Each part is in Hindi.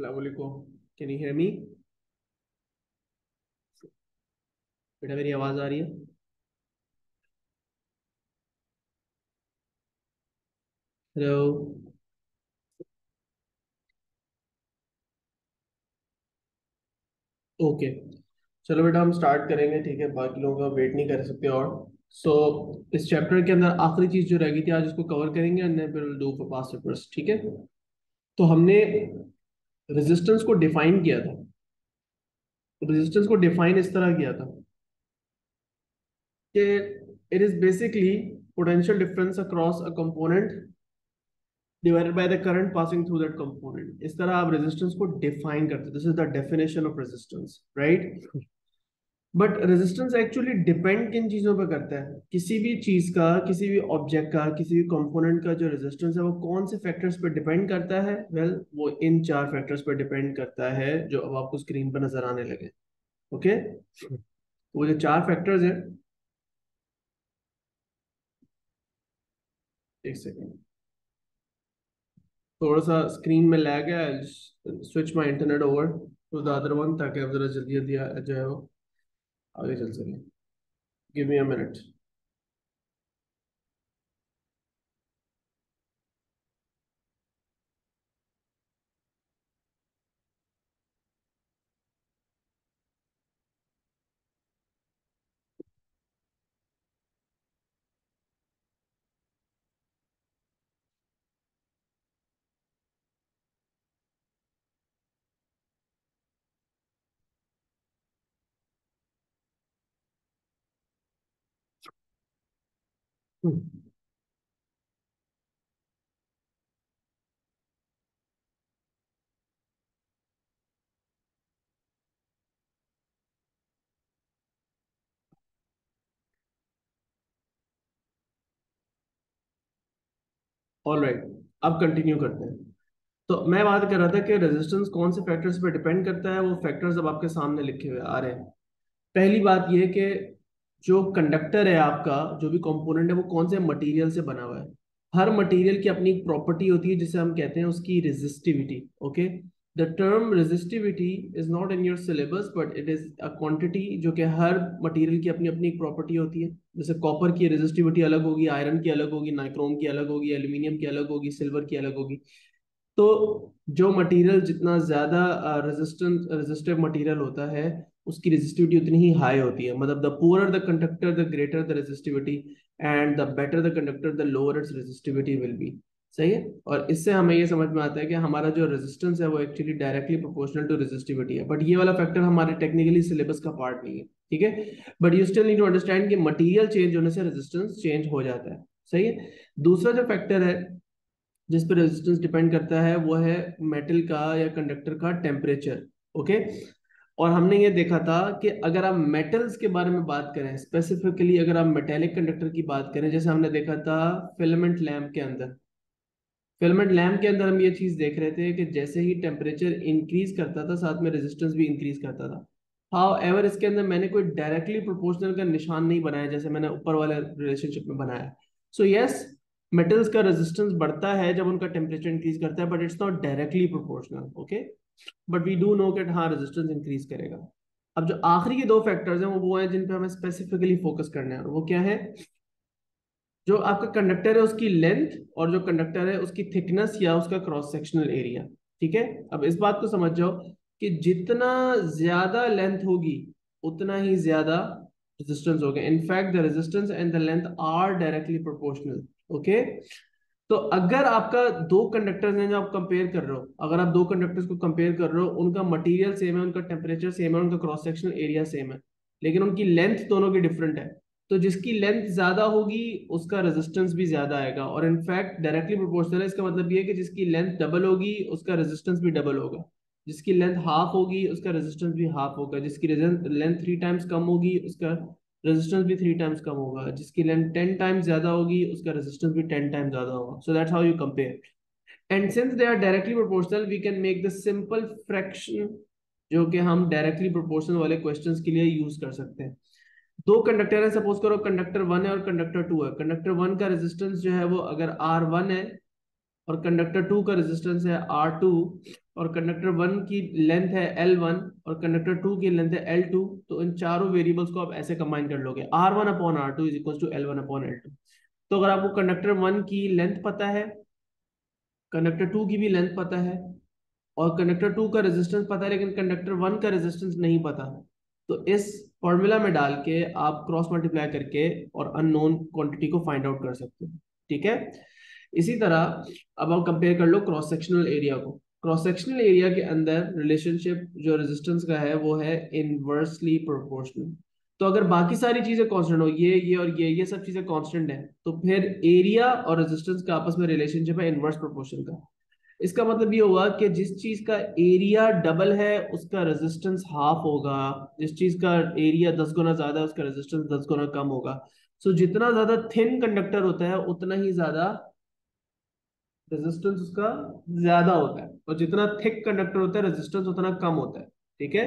अस्सलामुअलैकुम। Can you hear me? बेटा मेरी आवाज आ रही है? हेलो। ओके, चलो बेटा हम स्टार्ट करेंगे, ठीक है? बाकी लोगों का वेट नहीं कर सकते। और सो इस चैप्टर के अंदर आखिरी चीज जो रह गई थी आज उसको कवर करेंगे and then will do for past papers, ठीक है? तो हमने रेजिस्टेंस को डिफाइन किया था। रेजिस्टेंस को डिफाइन इस तरह किया था कि it is basically potential difference across a component divided by the current passing through that component। इस तरह आप रेजिस्टेंस को डिफाइन करते, this is the definition of resistance, right? But resistance actually depend किन चीजों पे करता है? किसी भी चीज का, किसी भी ऑब्जेक्ट का, किसी भी कंपोनेंट का जो रेजिस्टेंस है वो कौन से फैक्टर्स पे डिपेंड करता है? वेल, वो इन चार फैक्टर्स पे डिपेंड करता है जो अब आपको स्क्रीन पर नजर आने लगे। ओके, वो जो चार फैक्टर्स हैं, एक सेकेंड, थोड़ा सा स्क्रीन में लैग है। Switch my internet over to the other one ताकि आप जरा जल्दी जल्दी जो है वो आगे चल सके। Give me a minute. All right, अब कंटिन्यू करते हैं। तो मैं बात कर रहा था कि रेजिस्टेंस कौन से फैक्टर्स पे डिपेंड करता है। वो फैक्टर्स अब आपके सामने लिखे हुए आ रहे हैं। पहली बात ये कि जो कंडक्टर है आपका, जो भी कंपोनेंट है, वो कौन से मटेरियल से बना हुआ है। हर मटेरियल की अपनी एक प्रॉपर्टी होती है जिसे हम कहते हैं उसकी resistivity. Okay, the term resistivity is not in your syllabus but it is a quantity जो कि हर मटेरियल की अपनी अपनी एक प्रॉपर्टी होती है। जैसे कॉपर की रेजिस्टिविटी अलग होगी, आयरन की अलग होगी, नाइक्रोम की अलग होगी, एल्यूमिनियम की अलग होगी, सिल्वर की अलग होगी। तो जो मटेरियल जितना ज्यादा रेजिस्टिव मटेरियल होता है उसकी रेजिस्टिविटी उतनी ही हाई होती है। मतलब the poor the conductor the greater the resistivity and the better the conductor the lower it's resistivity will be. सही है। और इससे हमें ये समझ में आता है कि हमारा जो रेजिस्टेंस है वो actually directly proportional to resistivity है। बट ये वाला फैक्टर हमारे टेक्निकली सिलेबस का पार्ट नहीं है, ठीक है? But you still need to understand कि मटेरियल चेंज होने से रेजिस्टेंस चेंज हो जाता है। सही है। दूसरा जो फैक्टर है जिस पर रेजिस्टेंस डिपेंड करता है वो है मेटल का या कंडक्टर का टेम्परेचर। ओके, और हमने ये देखा था कि अगर आप मेटल्स के बारे में बात करें, स्पेसिफिकली अगर आप मेटेलिक कंडक्टर की बात करें, जैसे हमने देखा था फिलामेंट लैम्प के अंदर। फिलामेंट लैम्प के अंदर हम ये चीज देख रहे थे कि जैसे ही टेम्परेचर इंक्रीज करता था साथ में रेजिस्टेंस भी इंक्रीज करता था। हाउ एवर इसके अंदर मैंने कोई डायरेक्टली प्रोपोर्शनल का निशान नहीं बनाया जैसे मैंने ऊपर वाले रिलेशनशिप में बनाया। सो यस, मेटल्स का रेजिस्टेंस बढ़ता है जब उनका टेम्परेचर इंक्रीज करता है but it's not directly proportional. Okay, but we do know कि हाँ रेजिस्टेंस इंक्रीज करेगा। अब जो आखिरी के दो फैक्टर्स हैं वो हैं जिन पे हमें स्पेसिफिकली फोकस करना है, और वो क्या है? जो आपका कंडक्टर है उसकी लेंथ और जो कंडक्टर है उसकी थिकनेस या उसका क्रॉस सेक्शनल एरिया। ठीक है, अब इस बात को समझ जाओ कि जितना ज्यादा लेंथ होगी उतना ही ज्यादा रेजिस्टेंस होगा। In fact the resistance and the length are directly proportional. Okay, तो अगर आपका दो कंडक्टर्स हैं जो आप कंपेयर कर रहे हो, अगर आप दो कंडक्टर्स को कंपेयर कर रहे हो, उनका मटेरियल सेम है, उनका टेम्परेचर सेम है, उनका क्रॉस सेक्शनल एरिया सेम है, लेकिन उनकी लेंथ दोनों की डिफरेंट है, तो जिसकी लेंथ ज्यादा होगी उसका रेजिस्टेंस भी ज्यादा आएगा। और इनफैक्ट डायरेक्टली प्रोपोर्शनल है, इसका मतलब ये है कि जिसकी लेंथ डबल होगी उसका रेजिस्टेंस भी डबल होगा, जिसकी लेंथ हाफ होगी उसका रेजिस्टेंस भी हाफ होगा, जिसकी लेंथ 3 टाइम्स कम होगी उसका रेजिस्टेंस भी 3 टाइम्स कम होगा, जिसकी लेंथ 10 टाइम्स ज्यादा होगी उसका रेजिस्टेंस भी 10 टाइम्स ज्यादा होगा। So that's how you compare. And since they are directly proportional we can make the simple fraction जो कि हम डायरेक्टली प्रोपोर्शनल वाले क्वेश्चंस के लिए यूज कर सकते हैं। दो कंडक्टर है, सपोज करो कंडक्टर 1 है और कंडक्टर 2 है। कंडक्टर 1 का रेजिस्टेंस जो है वो अगर R1 है और कंडक्टर 2 का रेजिस्टेंस है R2, और कंडक्टर 1 की लेंथ है L1, और कंडक्टर 2 की लेंथ है L2, तो इन चारों वेरिएबल्स को आप ऐसे कंबाइन कर लोगे, R1/R2 is equal to L1/L2। तो अगर आपको कंडक्टर 1 की लेंथ पता है, कंडक्टर 2 की भी लेंथ पता है, और कंडक्टर 2 का रेजिस्टेंस पता है, लेकिन कंडक्टर 1 का रेजिस्टेंस नहीं पता, तो इस फॉर्मूला में डाल के आप क्रॉस मल्टीप्लाई करके और अननोन क्वांटिटी को फाइंड आउट कर सकते हो। ठीक है। इसी तरह अब आप कंपेयर कर लो क्रॉस सेक्शनल एरिया को। क्रॉस सेक्शनल एरिया के अंदर रिलेशनशिप जो रेजिस्टेंस का है वो है इनवर्सली प्रोपोर्शनल। तो अगर बाकी सारी चीजें कांस्टेंट हो, ये और ये सब चीजें कांस्टेंट है, तो फिर एरिया और रेजिस्टेंस का आपस में रिलेशनशिप है इनवर्स प्रोपोर्शनल का। इसका मतलब ये हुआ कि जिस चीज का एरिया डबल है उसका रेजिस्टेंस हाफ होगा, जिस चीज का एरिया 10 गुना ज्यादा है उसका रेजिस्टेंस 10 गुना कम होगा। सो जितना ज्यादा थिन कंडक्टर होता है उतना ही ज्यादा रेजिस्टेंस उसका ज्यादा होता है, और जितना थिक कंडक्टर होता है रेजिस्टेंस उतना कम होता है। ठीक है।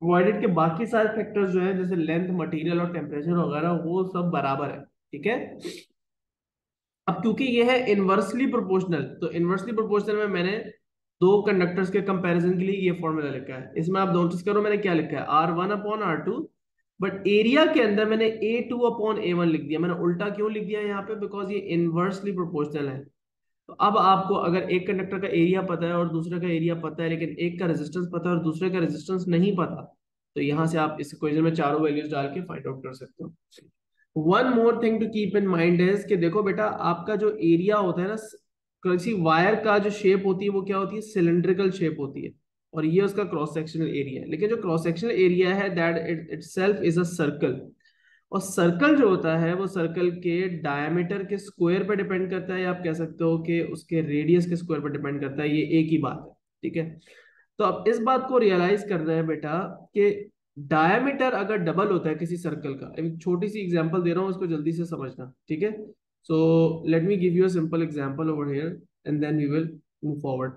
प्रोवाइडेड के बाकी सारे फैक्टर्स जो है जैसे लेंथ, मटेरियल और टेम्परेचर वगैरह वो सब बराबर है। ठीक है। अब क्योंकि ये है इनवर्सली प्रोपोर्शनल, तो इनवर्सली प्रोपोर्शनल में मैंने दो कंडक्टर्स के कंपैरिजन के लिए ये फॉर्मूला लिखा है। इसमें आप नोटिस करो मैंने क्या लिखा है, R1/R2, बट एरिया के अंदर मैंने A2/A1 लिख दिया। मैंने उल्टा क्यों लिख दिया यहाँ पे, बिकॉज ये इनवर्सली प्रोपोर्शनल है। तो अब आपको अगर एक कंडक्टर का एरिया पता है और दूसरे का एरिया पता है, लेकिन एक का रेजिस्टेंस पता है और दूसरे का रेजिस्टेंस नहीं पता, तो यहां से आप इस इक्वेशन में चारों वैल्यूज डाल के फाइंड आउट कर सकते हो। One more thing to keep in mind is कि देखो बेटा, आपका जो एरिया होता है ना, किसी वायर का जो शेप होती है वो क्या होती है, सिलिंड्रिकल शेप होती है, और ये उसका क्रॉस सेक्शनल एरिया है। लेकिन जो क्रॉस सेक्शनल एरिया है that itself is a circle, और सर्कल जो होता है वो सर्कल के डायमीटर के स्क्वायर पे डिपेंड करता है, या आप कह सकते हो कि उसके रेडियस के स्क्वायर पे डिपेंड करता है। ये एक ही बात है। ठीक है। तो अब इस बात को रियलाइज करना है बेटा कि डायमीटर अगर डबल होता है किसी सर्कल का, एक छोटी सी एग्जांपल दे रहा हूँ, इसको जल्दी से समझना। ठीक है। So let me give you a simple example over here and then we will move forward.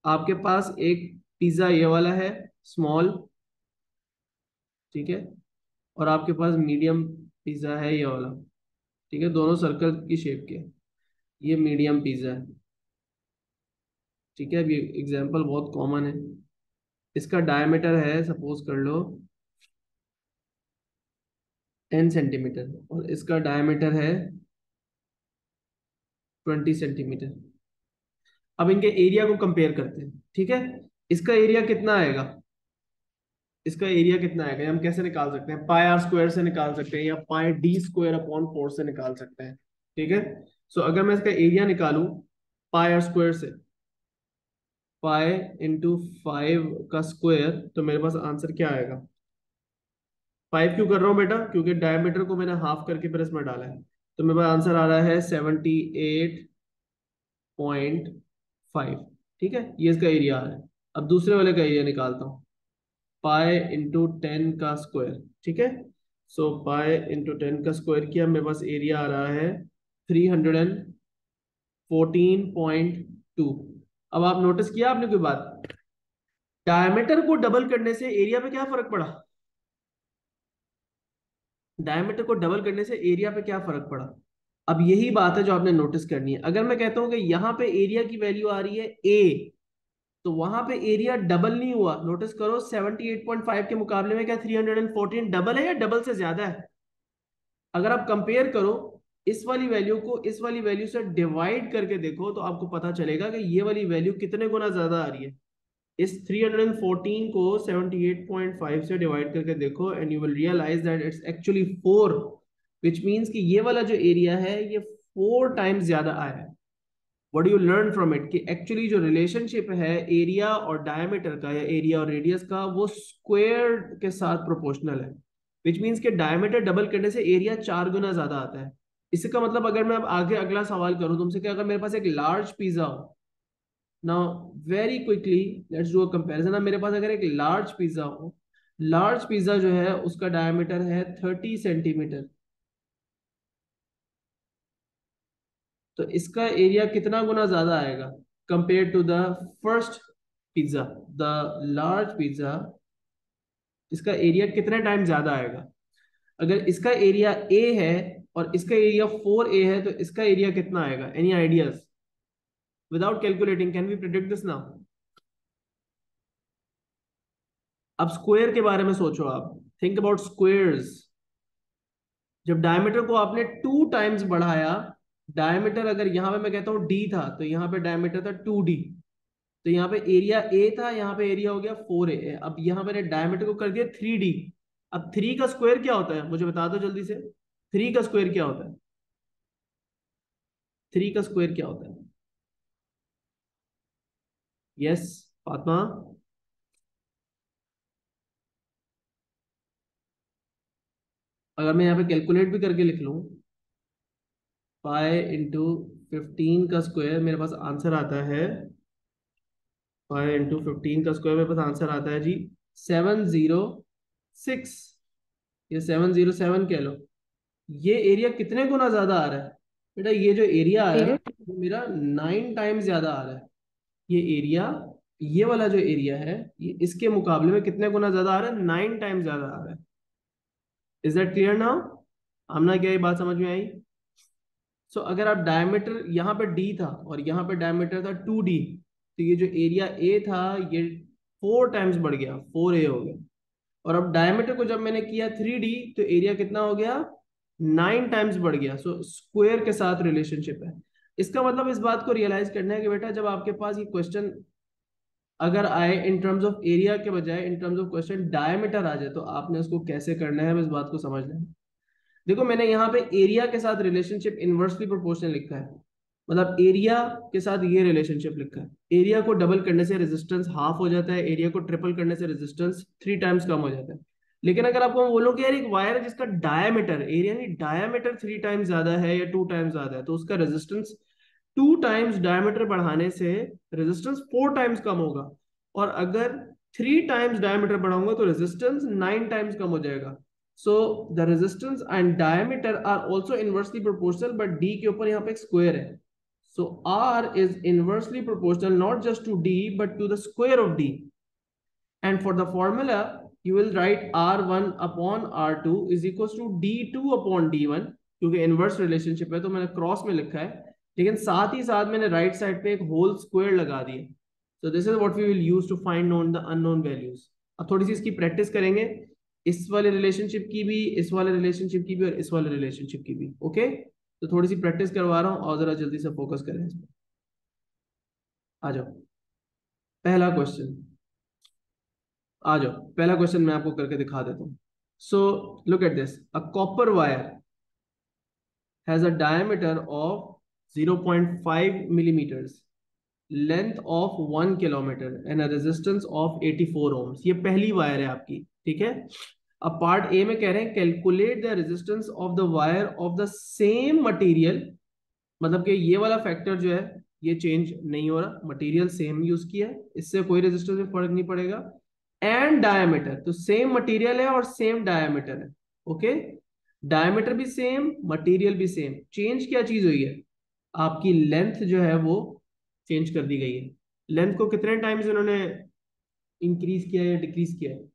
आपके पास एक पिज्जा ये वाला है, स्मॉल, ठीक है, और आपके पास मीडियम पिज्जा है ये वाला। ठीक है, दोनों सर्कल की शेप के। ये मीडियम पिज्जा है। ठीक है। अब ये एग्जांपल बहुत कॉमन है। इसका डायमीटर है, सपोज कर लो 10 सेंटीमीटर, और इसका डायमीटर है 20 सेंटीमीटर। अब इनके एरिया को कंपेयर करते हैं। ठीक है। इसका एरिया कितना आएगा, इसका एरिया कितना आएगा, हम कैसे निकाल सकते हैं, πr² से निकाल सकते हैं, या πd²/4 से निकाल सकते हैं। ठीक है। सो अगर मैं इसका एरिया निकालूं πr² से, पाई इंटू 5 का स्क्वायर, तो मेरे पास आंसर क्या आएगा। 5 क्यों कर रहा हूँ बेटा, क्योंकि डायमीटर को मैंने हाफ करके फिर इसमें डाला है, तो मेरे पास आंसर आ रहा है 78.5। ठीक है, ये इसका एरिया आ रहा है। अब दूसरे वाले का एरिया निकालता हूँ, π×10 का स्क्वायर। ठीक है। सो π×10 का स्क्वायर किया, मेरे पास एरिया आ रहा है 314.2। अब आप नोटिस किया आपने कोई बात, डायमीटर को डबल करने से एरिया पे क्या फर्क पड़ा, डायमीटर को डबल करने से एरिया पे क्या फर्क पड़ा। अब यही बात है जो आपने नोटिस करनी है। अगर मैं कहता हूं कि यहाँ पे एरिया की वैल्यू आ रही है ए, तो वहां पे एरिया डबल नहीं हुआ। नोटिस करो 78.5 के मुकाबले में क्या 314 डबल है या डबल से ज्यादा है। अगर आप कंपेयर करो इस वाली वैल्यू को इस वाली वैल्यू से डिवाइड करके देखो, तो आपको पता चलेगा कि ये वाली वैल्यू कितने गुना ज्यादा आ रही है। इस 314 को 78.5 से डिवाइड करके देखो and you will realize that it's actually 4, which means कि ये वाला जो एरिया है ये 4 टाइम्स ज्यादा आया है। What do you learn from it, कि एक्चुअली जो रिलेशनशिप है एरिया और डायमीटर का या एरिया और रेडियस का वो स्क्वायर के साथ प्रोपोर्शनल है, विच मीन्स कि डायमीटर डबल करने से एरिया 4 गुना ज्यादा आता है। इसका मतलब अगर मैं अब आगे अगला सवाल करूं तुमसे कि अगर मेरे पास एक लार्ज पिज्जा हो, now very quickly let's do a comparison. अब मेरे पास अगर एक लार्ज पिज्जा हो, लार्ज पिज्जा जो है उसका डायमीटर है 30 सेंटीमीटर, तो इसका एरिया कितना गुना ज्यादा आएगा compare to the first pizza, the large pizza. इसका एरिया कितने टाइम ज्यादा आएगा। अगर इसका एरिया ए है और इसका एरिया 4a है, तो इसका एरिया कितना आएगा, any ideas. Without calculating can we predict this now? अब स्क्वायर के बारे में सोचो, आप थिंक अबाउट स्क्वायर्स। जब डायमीटर को आपने 2 टाइम्स बढ़ाया, डायमीटर अगर यहां पे मैं कहता हूं डी था, तो यहां पे डायमीटर था 2D। तो यहाँ पे एरिया ए था, यहाँ पे एरिया हो गया 4A। अब यहाँ मैंने डायमीटर को कर दिया 3D। अब 3 का स्क्वायर क्या होता है, मुझे बता दो जल्दी से। 3 का स्क्वायर क्या होता है? 3 का स्क्वायर क्या होता है? यस, फातिमा। अगर मैं यहाँ पे कैलकुलेट भी करके लिख लूँ, 5 × 15 का स्क्वायर, मेरे पास आंसर आता है 5 × 15 का स्क्वायर, मेरे पास आंसर आता है जी 706, या 707 कह लो। ये एरिया कितने गुना ज्यादा आ रहा है बेटा? ये जो एरिया आ रहा है ना, 8। वो मेरा 9 टाइम्स ज्यादा आ रहा है। ये एरिया, ये वाला जो एरिया है, ये इसके मुकाबले में कितने गुना ज्यादा आ रहा है? 9 टाइम्स ज्यादा आ रहा है। Is that clear now? Amna, क्या ये बात समझ में आई? अगर आप डायमीटर, यहाँ पे डी था और यहाँ पे डायमीटर था 2D, तो ये जो एरिया ए था, ये 4 टाइम्स बढ़ गया, 4A हो गया। और अब डायमीटर को जब मैंने किया 3D, तो एरिया कितना हो गया? 9 टाइम्स बढ़ गया। स्क्वायर के साथ रिलेशनशिप है। इसका मतलब इस बात को रियलाइज करना है कि बेटा, जब आपके पास ये क्वेश्चन अगर आए इन टर्म्स ऑफ एरिया के बजाय in terms of question diameter आ जाए, तो आपने उसको कैसे करना है, इस बात को समझ लेना। देखो, मैंने यहाँ पे एरिया के साथ रिलेशनशिप इनवर्सली प्रोपोर्शनल लिखा है। मतलब एरिया के साथ ये रिलेशनशिप लिखा है। एरिया को डबल करने से रेजिस्टेंस हाफ हो जाता है, एरिया को ट्रिपल करने से रेजिस्टेंस 3 टाइम्स कम हो जाता है। लेकिन अगर आपको मैं बोलूं कि यार एक वायर है जिसका डायमीटर, एरिया नहीं डायमीटर 3 टाइम्स ज्यादा है या 2 टाइम्स ज्यादा है, तो उसका रेजिस्टेंस 2 टाइम्स डायमीटर बढ़ाने से रेजिस्टेंस 4 टाइम्स कम होगा। और अगर 3 टाइम्स डायमीटर बढ़ाऊंगा तो रेजिस्टेंस 9 टाइम्स कम हो जाएगा। So the resistance and diameter are also inversely proportional, but D के ऊपर यहाँ पे एक स्क्वायर है। So R is inversely proportional not just to D but to the square of D. And for the formula, you will write R1 upon R2 is equals to D2 upon D1, क्योंकि इनवर्स रिलेशनशिप है तो मैंने क्रॉस में लिखा है, लेकिन साथ ही साथ मैंने राइट साइड पे एक होल स्क्वायर लगा दिया। So this is what we will use to find known the unknown values. अब थोड़ी सी इसकी प्रैक्टिस करेंगे, इस वाले रिलेशनशिप की भी, इस वाले रिलेशनशिप की भी, और इस वाले रिलेशनशिप की भी। ओके, तो थोड़ी सी प्रैक्टिस करवा रहा हूँ और जरा जल्दी से फोकस करें इसमें। आ जाओ, पहला क्वेश्चन। आ जाओ, पहला क्वेश्चन मैं आपको करके दिखा देता हूँ। So look at this, a copper wire has a diameter of 0.5 millimeters, length of 1 kilometre and a resistance of 84 ohms। ये पहली वायर है आपकी, ठीक है। अब पार्ट ए में कह रहे हैं calculate the resistance of the wire of the same material. मतलब कि ये वाला फैक्टर जो है ये चेंज नहीं हो रहा, मटेरियल सेम यूज किया है, इससे कोई रेजिस्टेंस में फर्क नहीं पड़ेगा। एंड डायमीटर, तो सेम मटेरियल है और सेम डायमीटर है। ओके, डायमीटर भी सेम, मटेरियल भी सेम, चेंज क्या चीज हुई है? आपकी लेंथ जो है वो चेंज कर दी गई है। लेंथ को कितने टाइम्स इन्होंने इंक्रीज किया है या डिक्रीज किया है?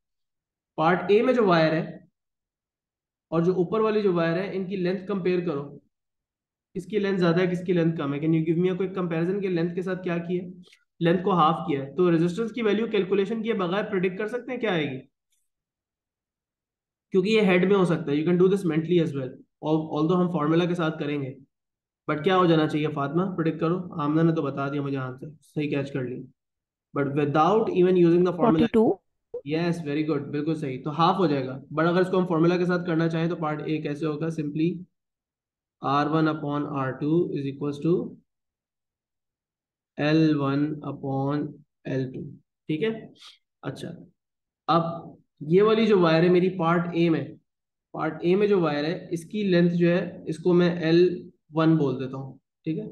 पार्ट ए में जो वायर है और जो ऊपर वाली जो वायर है, इनकी लेंथ कंपेयर करो, किसकी लेंथ ज्यादा है किसकी लेंथ कम है? कैन यू गिव मी कोई कंपैरिजन के लेंथ के साथ क्या किया है? लेंथ को हाफ किया है, तो रेजिस्टेंस की वैल्यू कैलकुलेशन किए बगैर प्रिडिक्ट कर सकते हैं क्या आएगी? क्योंकि ये हेड में हो सकता है, you can do this mentally as well, although हम फॉर्मूला के साथ करेंगे। बट क्या हो जाना चाहिए फातिमा, प्रिडिक्ट करो। आमना ने तो बता दिया मुझे आंसर, सही कैच कर ली, but without even using the formula. 42। Yes, very good, बिल्कुल सही, तो हाफ हो जाएगा। बट अगर इसको हम फॉर्मूला के साथ करना चाहें तो पार्ट ए कैसे होगा? Simply R1/R2 is equal to L1/L2। ठीक है। अच्छा, अब ये वाली जो वायर है मेरी पार्ट ए में, पार्ट ए में जो वायर है इसकी लेंथ जो है, इसको मैं L1 बोल देता हूँ, ठीक है।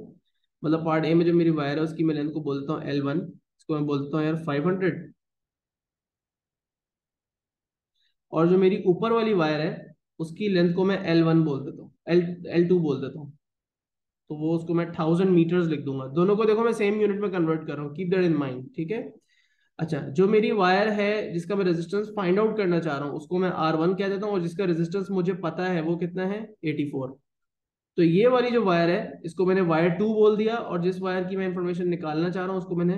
मतलब पार्ट ए में जो मेरी वायर है उसकी मैं लेंथ को बोल देता हूँ L1, इसको मैं बोलता हूँ यार 500। और जो मेरी ऊपर वाली वायर है उसकी लेंथ को मैं L1 बोल देता हूँ, L2 बोल देता हूँ। तो वो उसको मैं 1000 मीटर्स लिख दूंगा। दोनों को देखो मैं सेम यूनिट में कन्वर्ट कर रहा हूँ, कीप दैट इन माइंड, ठीक है। अच्छा, जो मेरी वायर है जिसका मैं रेजिस्टेंस फाइंड आउट करना चाह रहा हूँ उसको मैं R1 कह देता हूँ, और जिसका रेजिस्टेंस मुझे पता है वो कितना है, 84। तो ये वाली जो वायर है इसको मैंने वायर 2 बोल दिया, और जिस वायर की मैं इंफॉर्मेशन निकालना चाह रहा हूँ उसको मैंने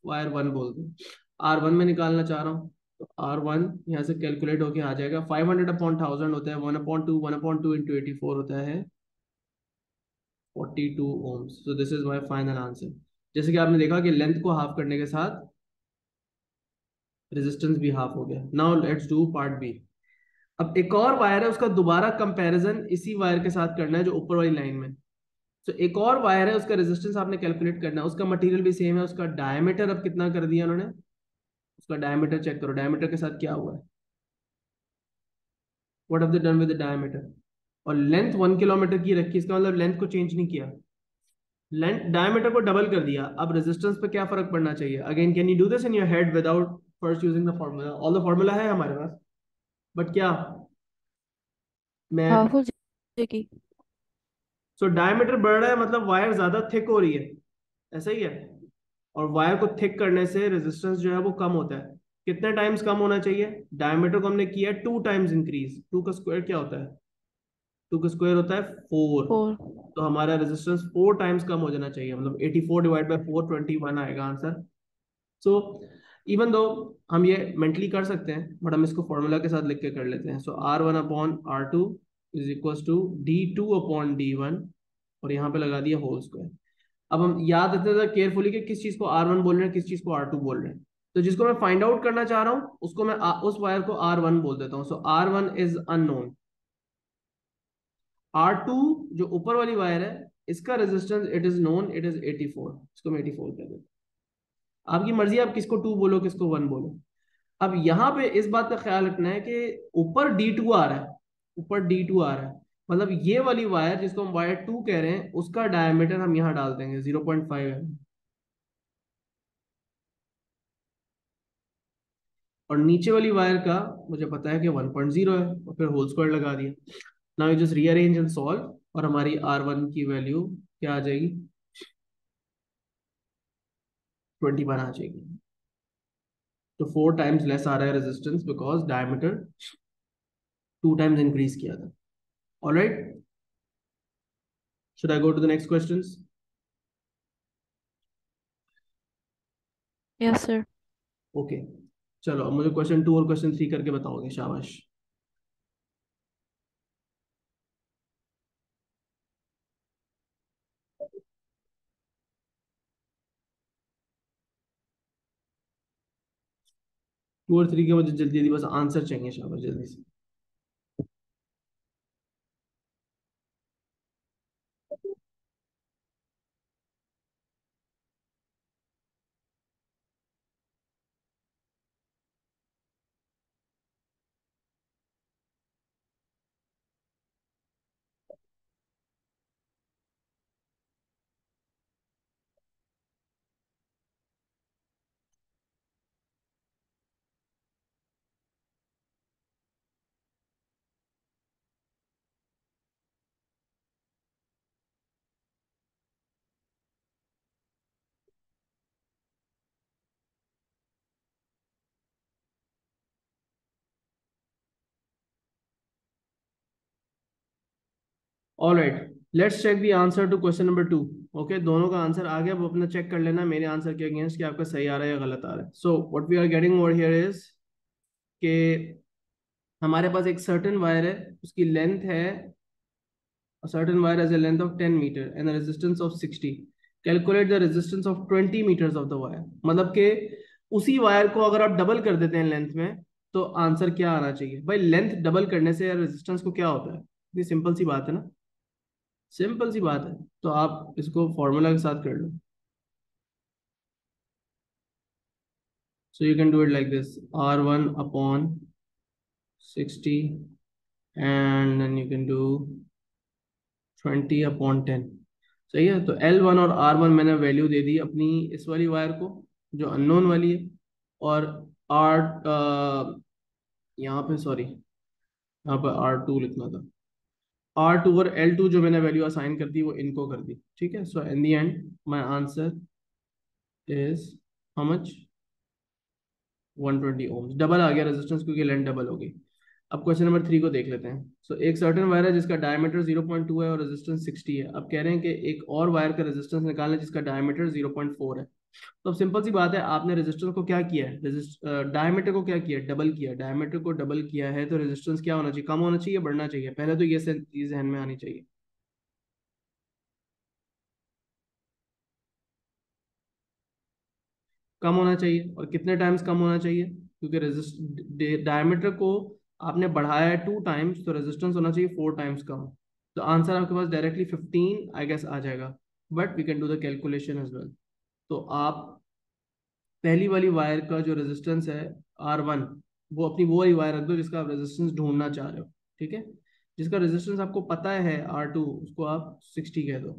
वायर 1 बोल दिया। R1 में निकालना चाह रहा हूँ, तो R1 यहाँ से कैलकुलेट होके आ जाएगा, 500/1000 होता है, 1/2 इंटू 84 होता है 42 ohms। So this is my final answer. जैसे कि आपने देखा कि लेंथ को हाफ करने के साथ रेजिस्टेंस भी हाफ हो गया। Now let's do part B. अब एक और वायर है, उसका दोबारा कंपैरिजन इसी वायर के साथ करना है जो ऊपर वाली लाइन में। तो एक और वायर है, उसका रेजिस्टेंस आपने कैलकुलेट करना है, उसका मटेरियल भी सेम है, उसका डायमीटर अब कितना कर दिया उन्होंने, उसका डायमीटर चेक करो, डायमीटर के साथ क्या हुआ है, what have they done with the diameter. और लेंथ 1 किलोमीटर की रखी, इसका मतलब लेंथ को चेंज नहीं किया, लेंथ डायमीटर को डबल कर दिया। अब रेजिस्टेंस पे क्या फर्क पड़ना चाहिए, again can you do this in your head without first using the formula, all the formula है हमारे पास, बट क्या मैं, हाफ हो जाएगी। सो डायमीटर बढ़ रहा है मतलब वायर ज्यादा थिक हो रही है, ऐसा ही है। और वायर को थिक करने से रेजिस्टेंस जो है वो कम होता है। कितने टाइम्स कम होना चाहिए, डायमीटर को हमने किया 2 टाइम्स इंक्रीज, 2 का स्क्वायर क्या होता है, 2 का स्क्वायर होता है 4। फोर। तो हमारा रेजिस्टेंस 4 टाइम्स कम हो जाना चाहिए, मतलब 84 डिवाइड बाय 4, 21 आएगा आंसर। सो इवन दो हम ये मेंटली कर सकते हैं, बट हम इसको फॉर्मूला के साथ लिख के कर लेते हैं। सो R1/R2 is equal to D2/D1, और यहाँ पे लगा दिया होल स्क्वायर। अब हम याद रखते थे केयरफुली कि किस चीज को R1 बोल रहे हैं, किस चीज को R2 बोल रहे हैं। तो जिसको मैं फाइंड आउट करना चाह रहा हूँ उसको मैं उस वायर को R1 बोल देता हूँ। सो R1 इज अननोन। R2 जो ऊपर वाली वायर है, इसका resistance it is known, it is 84, इसको मैं 84 कह देता हूँ। आपकी मर्जी, आप किसको 2 बोलो किसको 1 बोलो। अब यहाँ पे इस बात का ख्याल रखना है कि ऊपर D2 आ रहा है, ऊपर D2 आ रहा है, मतलब ये वाली वायर जिसको हम वायर 2 कह रहे हैं उसका डायमीटर हम यहाँ डाल देंगे 0.5 है, और नीचे वाली वायर का मुझे पता है कि 1.0 है, और फिर होल स्क्वायर लगा दिया। Now you just rearrange and solve, और हमारी R1 की वैल्यू क्या आ जाएगी, 21 आ जाएगी। तो 4 टाइम्स लेस आ रहा है resistance because diameter 2 times increase किया था। Alright, should I go to the next questions. Yes sir. Okay, चलो अब मुझे क्वेश्चन 2 और क्वेश्चन 3 करके बताओगे, शाबाश। 2 और 3 के मुझे जल्दी जल्दी बस आंसर चाहिए, शाबाश जल्दी से। Alright, let's check the answer to question number 2। Okay, दोनों का आंसर आ गया, वो अपना चेक कर लेना मेरे आंसर के अगेंस्ट कि आपका सही आ रहा है या गलत आ रहा है। So what we are getting over here is कि हमारे पास एक सर्टेन वायर है, उसकी लेंथ है, a certain wire has a length of 10 meter and a resistance of 60, calculate the resistance of 20 meters of the wire। मतलब कि उसी वायर को अगर आप डबल कर देते हैं लेंथ में, तो आंसर क्या आना चाहिए भाई, लेंथ डबल करने से रेजिस्टेंस को क्या होता है, ये सिंपल सी बात है ना, सिंपल सी बात है। तो आप इसको फॉर्मूला के साथ कर लो। So you can do it like this, R1/60 and then you can do 20/10। सही है, तो L1 और R1 मैंने वैल्यू दे दी अपनी इस वाली वायर को जो अननोन वाली है, और R यहाँ पे सॉरी, यहाँ पर R2 लिखना था, R2 और L2 जो मैंने वैल्यू असाइन कर दी वो इनको कर दी, ठीक है। So in the end my answer is how much, 120 ohms, double आ गया रेजिस्टेंस क्योंकि लेंथ डबल हो गई। अब क्वेश्चन नंबर 3 को देख लेते हैं। सो एक सर्टेन वायर है जिसका डायमीटर 0.2 है और रेजिस्टेंस 60 है। अब कह रहे हैं कि एक और वायर का रेजिस्टेंस निकालना है जिसका डायमीटर 0.4 है। तो अब सिंपल सी बात है, आपने रेजिस्टेंस को क्या किया है, डायमीटर को क्या किया है, डबल किया है। डायमीटर को डबल किया है तो रेजिस्टेंस क्या होना चाहिए, कम होना चाहिए, बढ़ना चाहिए। पहले तो ये चीज ध्यान में आनी चाहिए। कम होना चाहिए। और कितने टाइम्स कम होना चाहिए, क्योंकि रेजिस्ट डायमीटर को आपने बढ़ाया है 2 टाइम्स, तो रेजिस्टेंस होना चाहिए 4 टाइम्स कम। तो आंसर आपके पास डायरेक्टली 15 आई गेस आ जाएगा। But we can do the calculation as well. तो आप पहली वाली वायर का जो रेजिस्टेंस है R1, वो अपनी वो वाली वायर रख दो जिसका आप रेजिस्टेंस ढूंढना चाह रहे हो। ठीक है, जिसका रेजिस्टेंस आपको पता है R2, उसको आप 60 कह दो।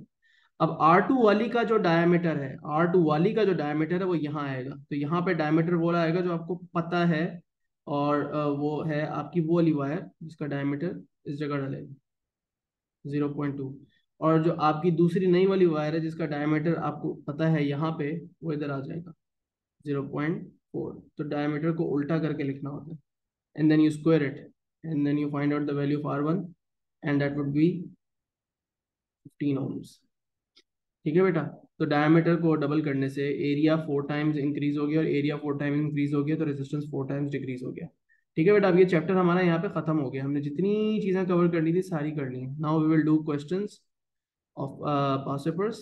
अब R2 वाली का जो डायमीटर है, R2 वाली का जो डायमीटर है वो यहाँ आएगा। तो यहाँ पे डायमीटर वो आएगा जो आपको पता है। और वो है आपकी वो वाली वायर जिसका डायमीटर इस जगह डालेगा 0.2। और जो आपकी दूसरी नई वाली वायर है जिसका डायमीटर आपको पता है यहाँ पे, वो इधर आ जाएगा 0.4। तो डायमीटर को उल्टा करके लिखना होता है, and then you square it, and then you find out the value of R1, and that would be 15 ohms। ठीक है बेटा। तो डायमीटर को डबल करने से एरिया 4 टाइम्स इंक्रीज हो गया, और एरिया 4 टाइम्स इंक्रीज हो गया तो रेजिस्टेंस 4 टाइम्स डिक्रीज हो गया। ठीक है बेटा, अब ये चैप्टर हमारा यहाँ पे खत्म हो गया। हमने जितनी चीजें कवर करनी थी सारी कर ली। Now we will do questions of past papers.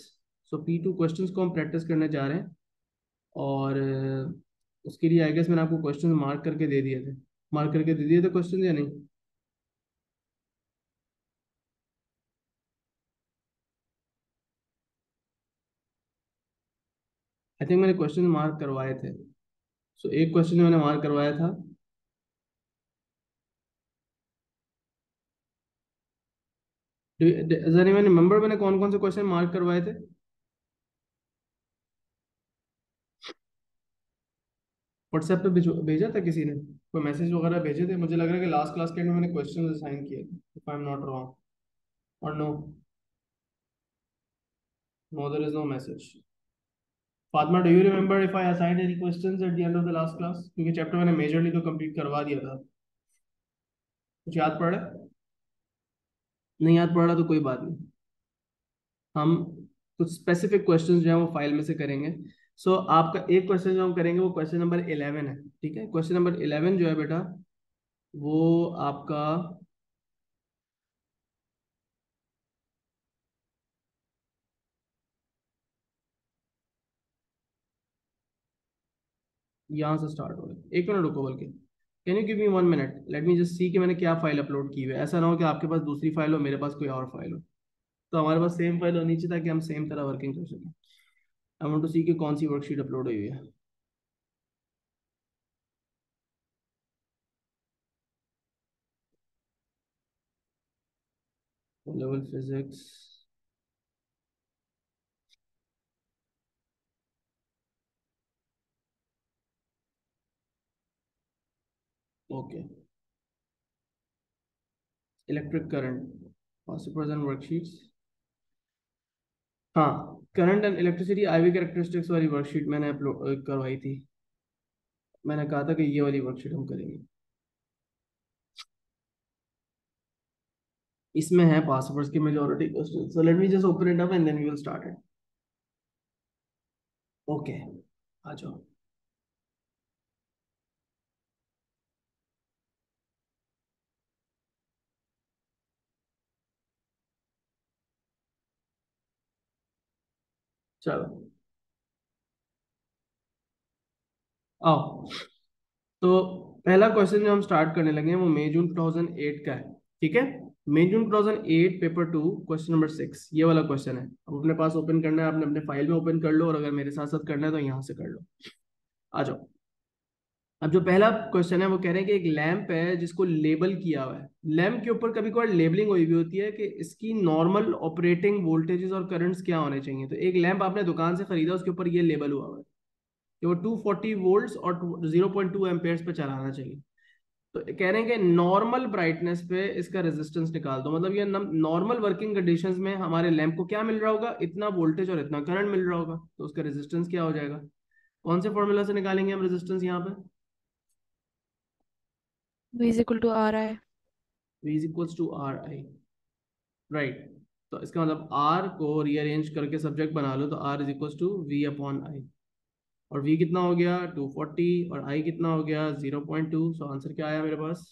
So P2 questions को हम प्रैक्टिस करने जा रहे हैं। और उसके लिए आई गेस मैंने आपको क्वेश्चन मार्क करके दे दिए थे। मार्क करके दे दिए थे क्वेश्चन या नहीं? आई थिंक मैंने क्वेश्चन मार्क करवाए थे। सो एक क्वेश्चन मैंने मार्क करवाया था। मैंने रिमेम्बर मैंने कौन कौन से क्वेश्चन मार्क करवाए थे? व्हाट्सएप पे भेजा था किसी ने, कोई मैसेज वगैरह भेजे थे? मुझे लग रहा है कि लास्ट क्लास के एंड में मैंने क्वेश्चन असाइन किए थे, if I am not wrong. और no, no there is no message. Fatima, do you remember if I assigned any questions at the end of the last class? क्योंकि चैप्टर मैंने मेजरली तो कंप्लीट करवा दिया था। कुछ याद पड़ रहा है? नहीं याद पड़ रहा तो कोई बात नहीं। हम कुछ स्पेसिफिक क्वेश्चंस जो है वो फाइल में से करेंगे। आपका एक क्वेश्चन जो हम करेंगे वो क्वेश्चन नंबर 11 है। ठीक है, क्वेश्चन नंबर 11 जो है बेटा, वो आपका यहाँ से स्टार्ट हो रहा है। एक मिनट रुको, बल्कि can you give me 1 minute, late me just see कि मैंने क्या फाइल अपलोड की हुई है। ऐसा ना हो कि आपके पास दूसरी फाइल हो, मेरे पास कोई और फाइल हो। तो हमारे पास सेम फाइल होनी चाहिए ताकि हम सेम तरह वर्किंग कर सकें। आई वांट टू सी कि कौन सी वर्कशीट अपलोड हुई है। Level physics. Okay, electric current past papers and worksheets. हाँ, current and electricity IV characteristics वाली वर्कशीट मैंने अपलोड करवाई थी। मैंने कहा था कि ये वाली वर्कशीट हम करेंगे। इसमें है पासवर्ड्स की majority question. So let me just open it up and then we will start it. Okay, आ जाओ। चलो आओ। तो पहला क्वेश्चन जो हम स्टार्ट करने लगे हैं वो मई जून 2008 का है। ठीक है, मई जून 2008 पेपर 2 क्वेश्चन नंबर 6, ये वाला क्वेश्चन है। अब अपने पास ओपन करना है, आपने अपने फाइल में ओपन कर लो, और अगर मेरे साथ साथ करना है तो यहाँ से कर लो। आ जाओ। अब जो पहला क्वेश्चन है वो कह रहे हैं कि एक लैंप है जिसको लेबल किया हुआ है। लैंप के ऊपर कभी कभार लेबलिंग हुई भी होती है कि इसकी नॉर्मल ऑपरेटिंग वोल्टेजेस और करंट्स क्या होने चाहिए। तो एक लैंप आपने दुकान से खरीदा, उसके ऊपर ये लेबल हुआ हुआ है कि वो 240 वोल्ट्स और 0.2 एम्पेयर्स पे चलाना चाहिए। तो कह रहे हैं कि नॉर्मल ब्राइटनेस पे इसका रेजिस्टेंस निकाल दो। मतलब ये नॉर्मल वर्किंग कंडीशंस में हमारे लैंप को क्या मिल रहा होगा, इतना वोल्टेज और इतना करंट मिल रहा होगा, तो उसका रेजिस्टेंस क्या हो जाएगा। कौन से फॉर्मूला से निकालेंगे हम रेजिस्टेंस यहाँ पे? V is equal to R I. V is equals to R I, right. तो इसका मतलब आर को रीअरेंज करके सब्जेक्ट बना लो, तो R is equals to V upon I. और v कितना हो गया 240, और i कितना हो गया 0.2। सो आंसर क्या आया मेरे पास?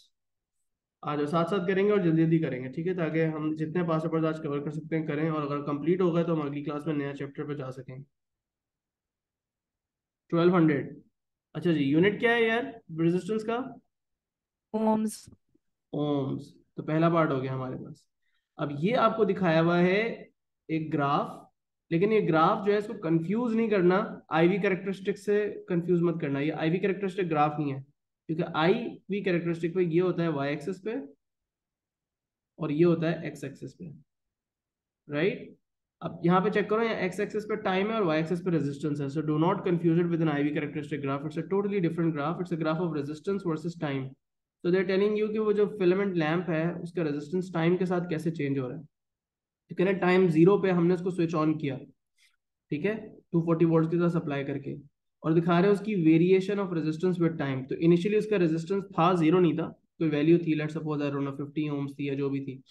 आज साथ साथ करेंगे और जल्दी जल्दी करेंगे, ठीक है, ताकि हम जितने पास पेपर्स आज कवर कर सकते हैं करें, और अगर कंप्लीट हो गए तो हम अगली क्लास में नया चैप्टर पे जा सकेंगे। 1200। अच्छा जी, यूनिट क्या है यार रेजिस्टेंस का? Ohms. ओम्स। तो पहला पार्ट हो गया हमारे पास। अब ये आपको दिखाया हुआ है एक ग्राफ, लेकिन ये ग्राफ जो है इसको कंफ्यूज नहीं करना आईवी कैरेक्टरिस्टिक से, कंफ्यूज मत करना, ये आईवी कैरेक्टरिस्टिक ग्राफ नहीं है, क्योंकि आईवी कैरेक्टरिस्टिक पे ये होता है वाई एक्सिस पे और ये होता है एक्स एक्सिस पे, राइट। अब यहाँ पे चेक करो, यहाँ एक्स एक्सिस पे टाइम है और वाई एक्सिस पे रेजिस्टेंस है, so do not confuse it with an IV characteristic graph, it's a totally different graph, it's a graph of resistance versus time. तो दे आर टेलिंग यू कि वो जो फिलामेंट लैंप है उसका रेजिस्टेंस टाइम के साथ कैसे चेंज हो रहा है। ठीक है ना, टाइम जीरो पे हमने उसको स्विच ऑन किया, ठीक है, 240 वोल्ट के साथ सप्लाई करके, और दिखा रहे हैं उसकी variation of resistance with time. तो इनिशियली उसका रेजिस्टेंस था जीरो, नहीं था, कोई वैल्यू थी, let's suppose I don't know 50 ohms थी या जो भी थी।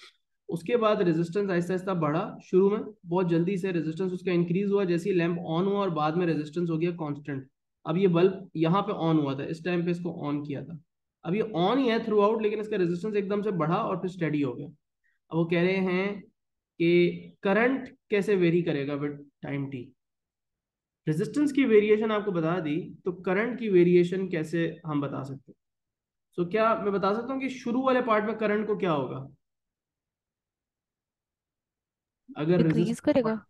उसके बाद रेजिस्टेंस आहिस्ता आहिस्ता बढ़ा, शुरू में बहुत जल्दी से रेजिस्टेंस उसका इंक्रीज हुआ जैसे ही लैंप ऑन हुआ, और बाद में रेजिस्टेंस हो गया कांस्टेंट। अब ये बल्ब यहाँ पे ऑन हुआ था, इस टाइम पे इसको ऑन किया था, अब ये ऑन ही है थ्रू आउट, लेकिन इसका रेजिस्टेंस एकदम से बढ़ा और फिर स्टेडी हो गया। अब वो कह रहे हैं कि करंट कैसे वेरी करेगा विद टाइम टी। रेजिस्टेंस की वेरिएशन आपको बता दी, तो करंट की वेरिएशन कैसे हम बता सकते हैं? सो क्या मैं बता सकता हूँ कि शुरू वाले पार्ट में करंट को क्या होगा? अगर डिक्रीज रेजिस्टेंस, करेगा.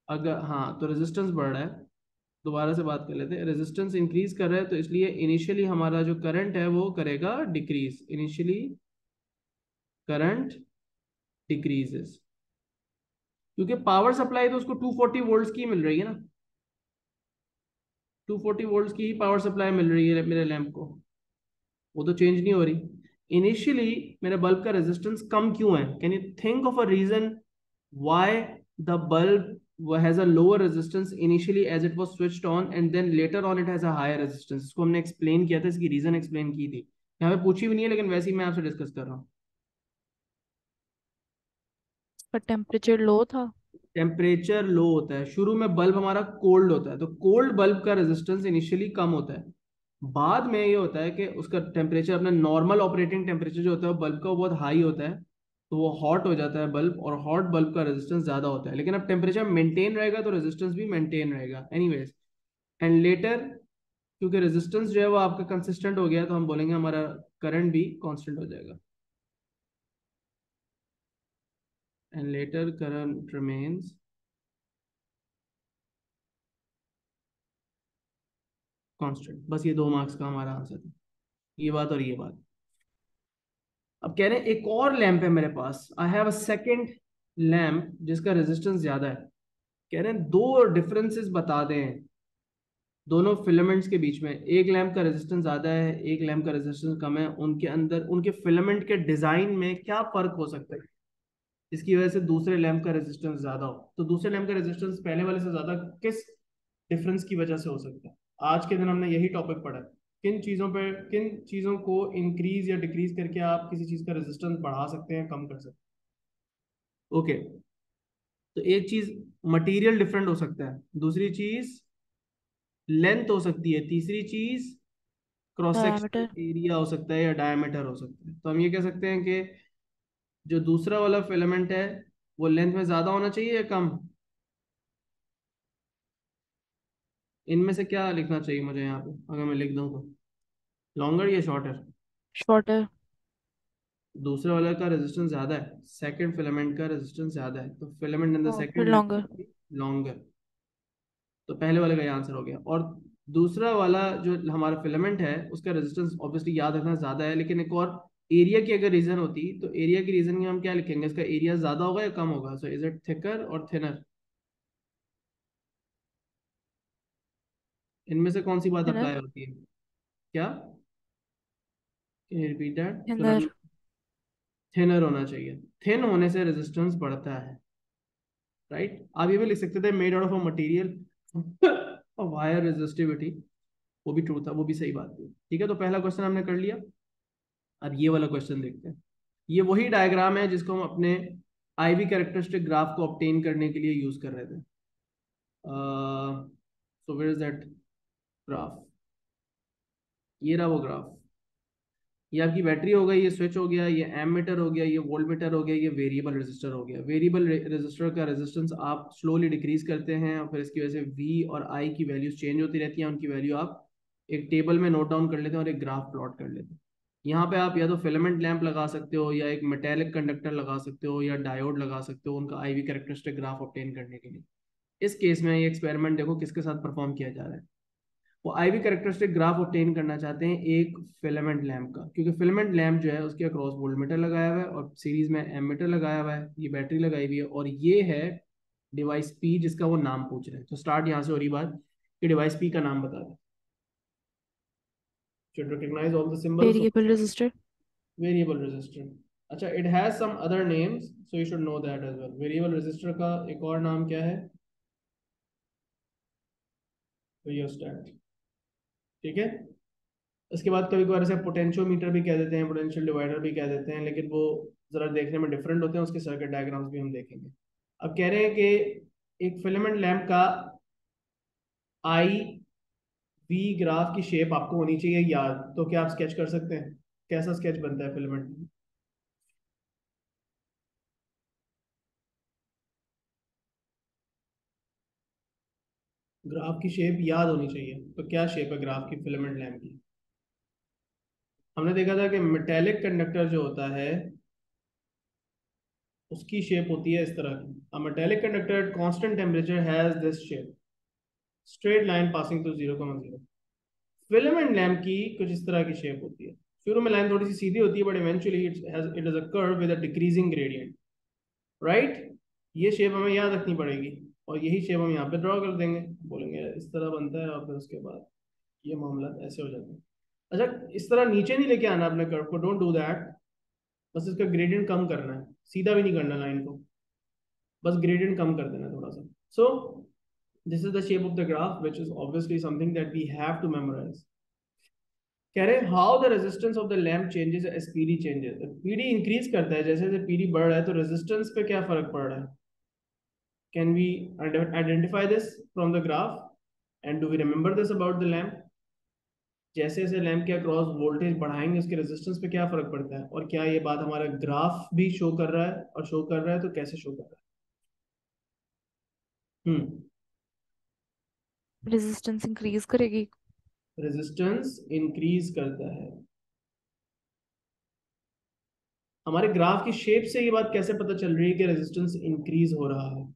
अगर हाँ, तो रेजिस्टेंस बढ़ रहा है, दोबारा से बात कर लेते हैं, रेजिस्टेंस इंक्रीज कर रहा है, तो इसलिए इनिशियली हमारा जो करंट है वो करेगा डिक्रीज, इनिशियली करंट डिक्रीजेस, क्योंकि पावर सप्लाई तो उसको 240 वोल्ट्स की मिल रही है ना, 240 वोल्ट्स की ही पावर सप्लाई मिल रही है मेरे लैंप को, वो तो चेंज नहीं हो रही। इनिशियली मेरे बल्ब का रेजिस्टेंस कम क्यों है? Can you think of a reason why the bulb has a lower resistance initially as it was switched on, and then later on it has a higher resistance? इसको हमने एक्सप्लेन किया था, इसकी रीजन एक्सप्लेन की थी, यहाँ पे पूछी भी नहीं है, लेकिन वैसे ही मैं आपसे डिस्कस कर रहा हूँ। पर टेम्परेचर लो था. टेम्परेचर लो होता है, शुरू में बल्ब हमारा कोल्ड होता है, तो कोल्ड बल्ब का रेजिस्टेंस इनिशियली कम होता है, बाद में ये होता है कि उसका टेम्परेचर, अपना नॉर्मल ऑपरेटिंग टेम्परेचर जो होता है बल्ब का, वो बहुत हाई होता है, तो वो हॉट हो जाता है बल्ब, और हॉट बल्ब का रेजिस्टेंस ज्यादा होता है, लेकिन अब टेम्परेचर मेंटेन रहेगा तो रेजिस्टेंस भी मेंटेन रहेगा एनीवेज। एंड लेटर, क्योंकि रेजिस्टेंस जो है वो आपका कंसिस्टेंट हो गया, तो हम बोलेंगे हमारा करंट भी कांस्टेंट हो जाएगा, and later current remains constant. बस ये 2 मार्क्स का हमारा आंसर है, ये बात और ये बात। अब कह रहे हैं एक और लैंप है मेरे पास, I have a second lamp जिसका रेजिस्टेंस ज्यादा है। कह रहे हैं दो डिफरेंसेस बता दें दोनों फिलामेंट्स के बीच में, एक लैंप का रेजिस्टेंस ज्यादा है, एक लैंप का रेजिस्टेंस कम है, उनके अंदर उनके फिलामेंट के डिजाइन में क्या फर्क हो सकता है इसकी वजह से दूसरे लैंप का रेजिस्टेंस ज्यादा हो? तो दूसरे लैंप का रेजिस्टेंस पहले वाले से ज्यादा किस डिफरेंस की वजह से हो सकता है? आज के दिन हमने यही टॉपिक पढ़ा है, किन चीजों पे, किन चीजों को इंक्रीज या डिक्रीज करके आप किसी चीज का रेजिस्टेंस बढ़ा सकते हैं, कम कर सकते हैं। ओके, तो एक चीज मटेरियल डिफरेंट हो सकता है, दूसरी चीज लेंथ हो सकती है, तीसरी चीज क्रॉस डायमीटर. सेक्शनल एरिया हो सकता है या डायमीटर हो सकता है। तो हम ये कह सकते हैं कि जो दूसरा वाला फिलामेंट है वो लेंथ में ज्यादा होना चाहिए या कम? इनमें से क्या लिखना चाहिए मुझे यहाँ पे अगर मैं लिख दूँ तो? लॉन्गर या शॉर्टर? शॉर्टर. दूसरे वाले का रेजिस्टेंस ज्यादा है, सेकंड फिलामेंट का रेजिस्टेंस ज्यादा है, तो फिलामेंट इन द फिर सेकंड लॉन्गर. Length longer. तो पहले वाले का ये आंसर हो गया। और दूसरा वाला जो हमारा फिलामेंट है उसका रेजिस्टेंस ऑब्वियसली याद रखना ज्यादा है, लेकिन एक और एरिया की अगर रीजन होती तो एरिया की रीजन में हम क्या लिखेंगे, इसका एरिया ज्यादा होगा या कम होगा? सो इज इट थिकर और थिनर? इनमें से कौन सी बात थिनर. अप्लाई होती है? क्या? Can you repeat that? सुना? थिनर. थिनर होना चाहिए, थिन होने से रेजिस्टेंस बढ़ता है, राइट। आप ये भी लिख सकते थे made out of a material और वायर रेजिस्टिविटी, वो भी ट्रू था, वो भी सही बात थी। ठीक है, तो पहला क्वेश्चन हमने कर लिया। अब ये वाला क्वेश्चन देखते हैं। ये वही डायग्राम है जिसको हम अपने आईवी कैरेक्टरिस्टिक ग्राफ को ऑब्टेन करने के लिए यूज कर रहे थे। So where is that graph? ये रहा वो ग्राफ। ये आपकी बैटरी हो गई, ये स्विच हो गया, ये एमीटर हो गया, ये वोल्ट मीटर हो गया, ये वेरिएबल रेजिस्टर हो गया। वेरिएबल रेजिस्टर का रेजिस्टेंस आप स्लोली डिक्रीज करते हैं और फिर इसकी वजह से वी और आई की वैल्यूज चेंज होती रहती हैं। उनकी वैल्यू आप एक टेबल में नोट डाउन कर लेते हैं और एक ग्राफ प्लॉट कर लेते हैं। यहाँ पे आप या तो फिलामेंट लैंप लगा सकते हो, या एक मेटेलिक कंडक्टर लगा सकते हो, या डायोड लगा सकते हो उनका आईवी कैरेक्टरिस्टिक ग्राफ ऑब्टेन करने के लिए। इस केस में ये एक्सपेरिमेंट देखो किसके साथ परफॉर्म किया जा रहा है। वो आईवी कैरेक्टरिस्टिक ग्राफ ऑब्टेन करना चाहते हैं एक फिलामेंट लैंप का, क्योंकि फिलामेंट लैंप जो है उसके अक्रॉस वोल्टमीटर लगाया हुआ है और सीरीज में एमीटर लगाया हुआ है, ये बैटरी लगाई हुई है, और ये है डिवाइस पी जिसका वो नाम पूछ रहे हैं। तो स्टार्ट यहाँ से हो रही बात कि डिवाइस पी का नाम बता दें। should recognize all the symbols of variable resistor. variable resistor। अच्छा, it has some other names, so you should know that as well। variable resistor का एक और नाम क्या है? रियोस्टेट। ठीक है। उसके बाद कभी कभार इसे पोटेंशियोमीटर भी कह देते हैं, पोटेंशियल डिवाइडर भी कह देते हैं, लेकिन वो जरा देखने में डिफरेंट होते हैं। उसके सर्किट डायग्राम्स भी हम देखेंगे। अब कह रहे हैं कि एक फिलामेंट लैंप का आई वी ग्राफ की शेप आपको होनी चाहिए याद। तो क्या आप स्केच कर सकते हैं? कैसा स्केच बनता है फिलामेंट? ग्राफ की शेप याद होनी चाहिए, तो क्या शेप है ग्राफ की फिलामेंट लैंप की? हमने देखा था कि मेटेलिक कंडक्टर जो होता है उसकी शेप होती है इस तरह की। A metallic conductor at constant temperature has this shape, straight line passing through 0,0। Filament lamp की कुछ इस तरह की शेप होती है। शुरू में लाइन थोड़ी सी सीधी होती है, but eventually it is a curve with a decreasing gradient, right? ये शेप हमें याद रखनी पड़ेगी और यही शेप हम यहाँ पे ड्रॉ कर देंगे। बोलेंगे इस तरह बनता है और फिर उसके बाद ये मामला ऐसे हो जाता है। अच्छा, इस तरह नीचे नहीं लेके आना अपने कर्व को, डोंट डू दैट। बस इसका ग्रेडियंट कम करना है, सीधा भी नहीं करना लाइन को, बस ग्रेडियंट कम कर देना थोड़ा सा। So this is the shape of the graph which is obviously something that we have to memorize. कह रहे हैं how the resistance of the lamp changes as PD changes. PD increase करता है जैसे जैसे पीडी बढ़ रहा है, तो रेजिस्टेंस पे क्या फर्क पड़ रहा है? Can we identify this from the graph and do we remember this about the lamp? जैसे जैसे लैंप के अक्रॉस वोल्टेज बढ़ाएंगे उसके रेजिस्टेंस पे क्या फर्क पड़ता है, और क्या ये बात हमारा ग्राफ भी शो कर रहा है? और शो कर रहा है तो कैसे शो कर रहा है? रेजिस्टेंस इंक्रीज करेगी। रेजिस्टेंस इंक्रीज करता है। हमारे ग्राफ की शेप से ये बात कैसे पता चल रही है कि रेजिस्टेंस इंक्रीज हो रहा है?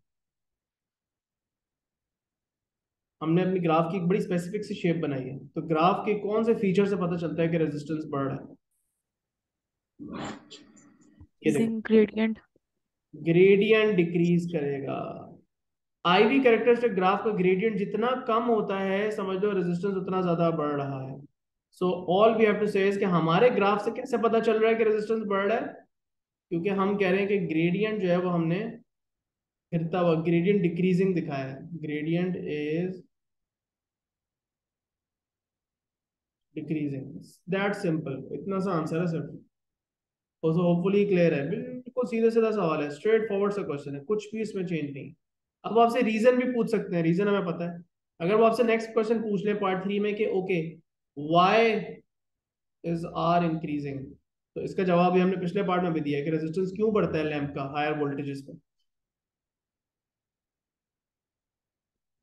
हमने अपनी ग्राफ की एक बड़ी स्पेसिफिक सी शेप बनाई है, तो ग्राफ के कौन से फीचर से पता चलता है कि रेजिस्टेंस बढ़ रहा है? ये देखो, इंक्रीजिंग ग्रेडियंट। ग्रेडियंट डिक्रीज करेगा। आईवी कैरेक्टरिस्टिक ग्राफ का ग्रेडियंट जितना कम होता है, समझ लो रेजिस्टेंस उतना ज्यादा बढ़ रहा है। So all we have to say is कि हमारे ग्राफ से कैसे पता चल रहा है कि रेजिस्टेंस बढ़ रहा है? क्योंकि हम कह रहे हैं कि ग्रेडियंट जो है वो हमने गिरता हुआ, ग्रेडियंट डिक्रीजिंग दिखाया है। Gradient is decreasing, that simple, इतना सा आंसर है सिर्फ। होपफुली क्लियर है, बिल्कुल सीधा सीधा सवाल है, स्ट्रेट फॉरवर्ड सा क्वेश्चन है, कुछ भी इसमें चेंज नहीं। अब आपसे रीजन भी पूछ सकते हैं, रीजन हमें पता है। अगर वो आपसे नेक्स्ट क्वेश्चन पूछ ले पार्ट 3 में कि okay why is R increasing, तो इसका जवाब भी हमने पिछले पार्ट में भी दिया है कि रेजिस्टेंस क्यों बढ़ता है लैंप का हायर वोल्टेजेस पे।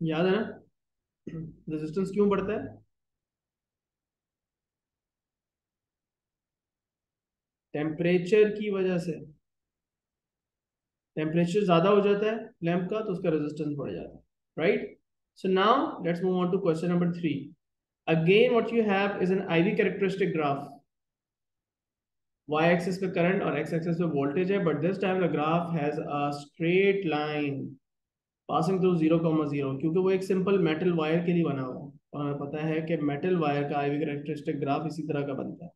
याद है ना? रेजिस्टेंस क्यों बढ़ता है? टेम्परेचर की वजह से। टेम्परेचर ज्यादा हो जाता है लैंप का तो उसका रेजिस्टेंस बढ़ जाता है, right? So now let's move on to question number 3। Again what you have is an IV characteristic graph. y axis पे करंट और x एक्सिस पे वोल्टेज है, but this time the graph has a straight line passing through 0,0, क्योंकि वो एक सिंपल मेटल वायर के लिए बना हुआ है और हमें पता है कि मेटल वायर का आईवी कैरेक्टरिस्टिक ग्राफ इसी तरह का बनता है।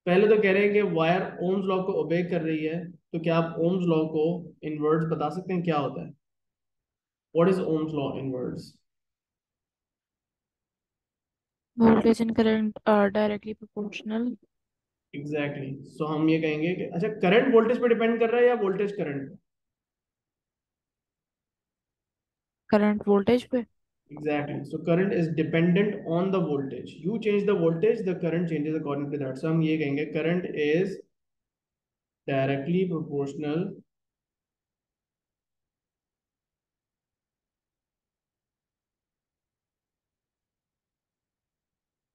पहले तो कह रहे हैं कि वायर ओम्स लॉ को ओबे कर रही है, तो क्या आप ओम्स लॉ को इन वर्ड्स बता सकते हैं क्या होता है? What is Ohm's law in words? Voltage and current are directly proportional. Exactly so हम ये कहेंगे कि अच्छा करंट वोल्टेज पे डिपेंड कर रहा है या वोल्टेज करंट? करंट वोल्टेज पे। Exactly so current is dependent on the voltage, you change the voltage the current changes according to that, so हम ये कहेंगे current is directly proportional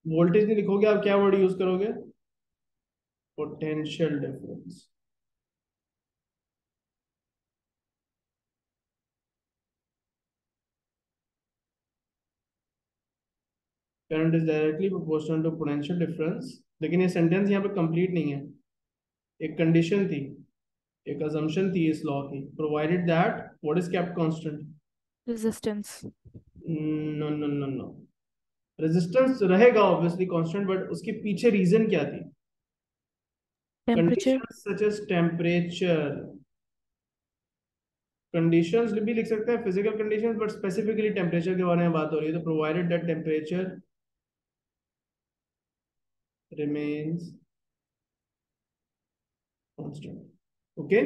voltage नहीं लिखोगे आप, क्या वर्ड यूज करोगे? Potential difference. Current is directly proportional to potential difference, लेकिन ये सेंटेंस यहाँ पे कंप्लीट नहीं है, एक कंडीशन थी, एक अजम्पशन थी इस लॉ की, provided that what is kept constant. Resistance. No no no no, resistance रहेगा ऑब्वियसली कांस्टेंट, बट उसके पीछे रीजन क्या थी? Temperature. Conditions such as temperature, conditions भी लिख सकते हैं physical conditions, but specifically temperature के बारे में बात हो रही है, तो provided that temperature remains constant. Okay,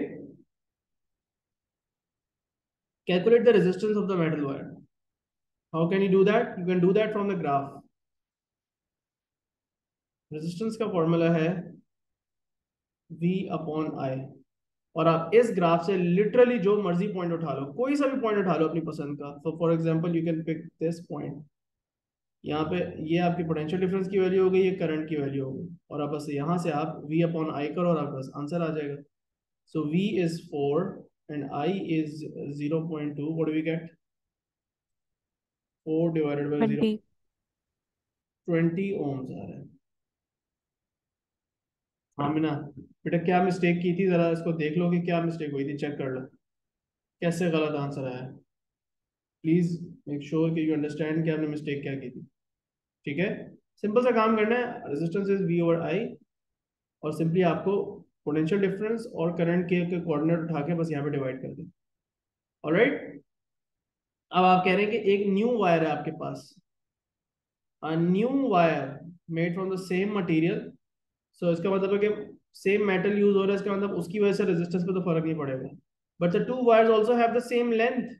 calculate the resistance of the metal wire. How can you do that? You can do that from the graph. Resistance का फॉर्मूला है V अपॉन I, और आप इस ग्राफ से लिटरली जो मर्जी पॉइंट उठा लो, कोई सा भी पॉइंट उठा लो अपनी पसंद का, तो for example you can pick this point, यहाँ पे ये आपकी पोटेंशियल डिफरेंस की वैल्यू हो गई, ये करंट की वैल्यू हो गई, और आप बस यहाँ से आप V अपॉन I करो और आपके पास आंसर आ जाएगा। So V is 4 and I is 0.2, what do we get? 4 divided by 0, 20। 20 ohms आ रहा है। हाँ मीना, बेटा क्या मिस्टेक की थी, जरा इसको देख लो कि क्या मिस्टेक हुई थी, चेक कर लो कैसे गलत आंसर आया। प्लीज मेक श्योर कि यू अंडरस्टैंड कि आपने मिस्टेक क्या की थी। ठीक है, सिंपल सा काम करना है, resistance is V over I, और सिंपली आपको पोटेंशियल डिफरेंस और करंट के कोऑर्डिनेट उठा के बस यहाँ पे डिवाइड कर दें। ऑलराइट, अब आप कह रहे हैं कि एक न्यू वायर है आपके पास, a new wire made from the same material, so इसका मतलब है कि सेम मेटल यूज हो रहा है, इसका मतलब उसकी वजह से रेजिस्टेंस पे तो फर्क नहीं पड़ेगा, but the two wires also have the same length,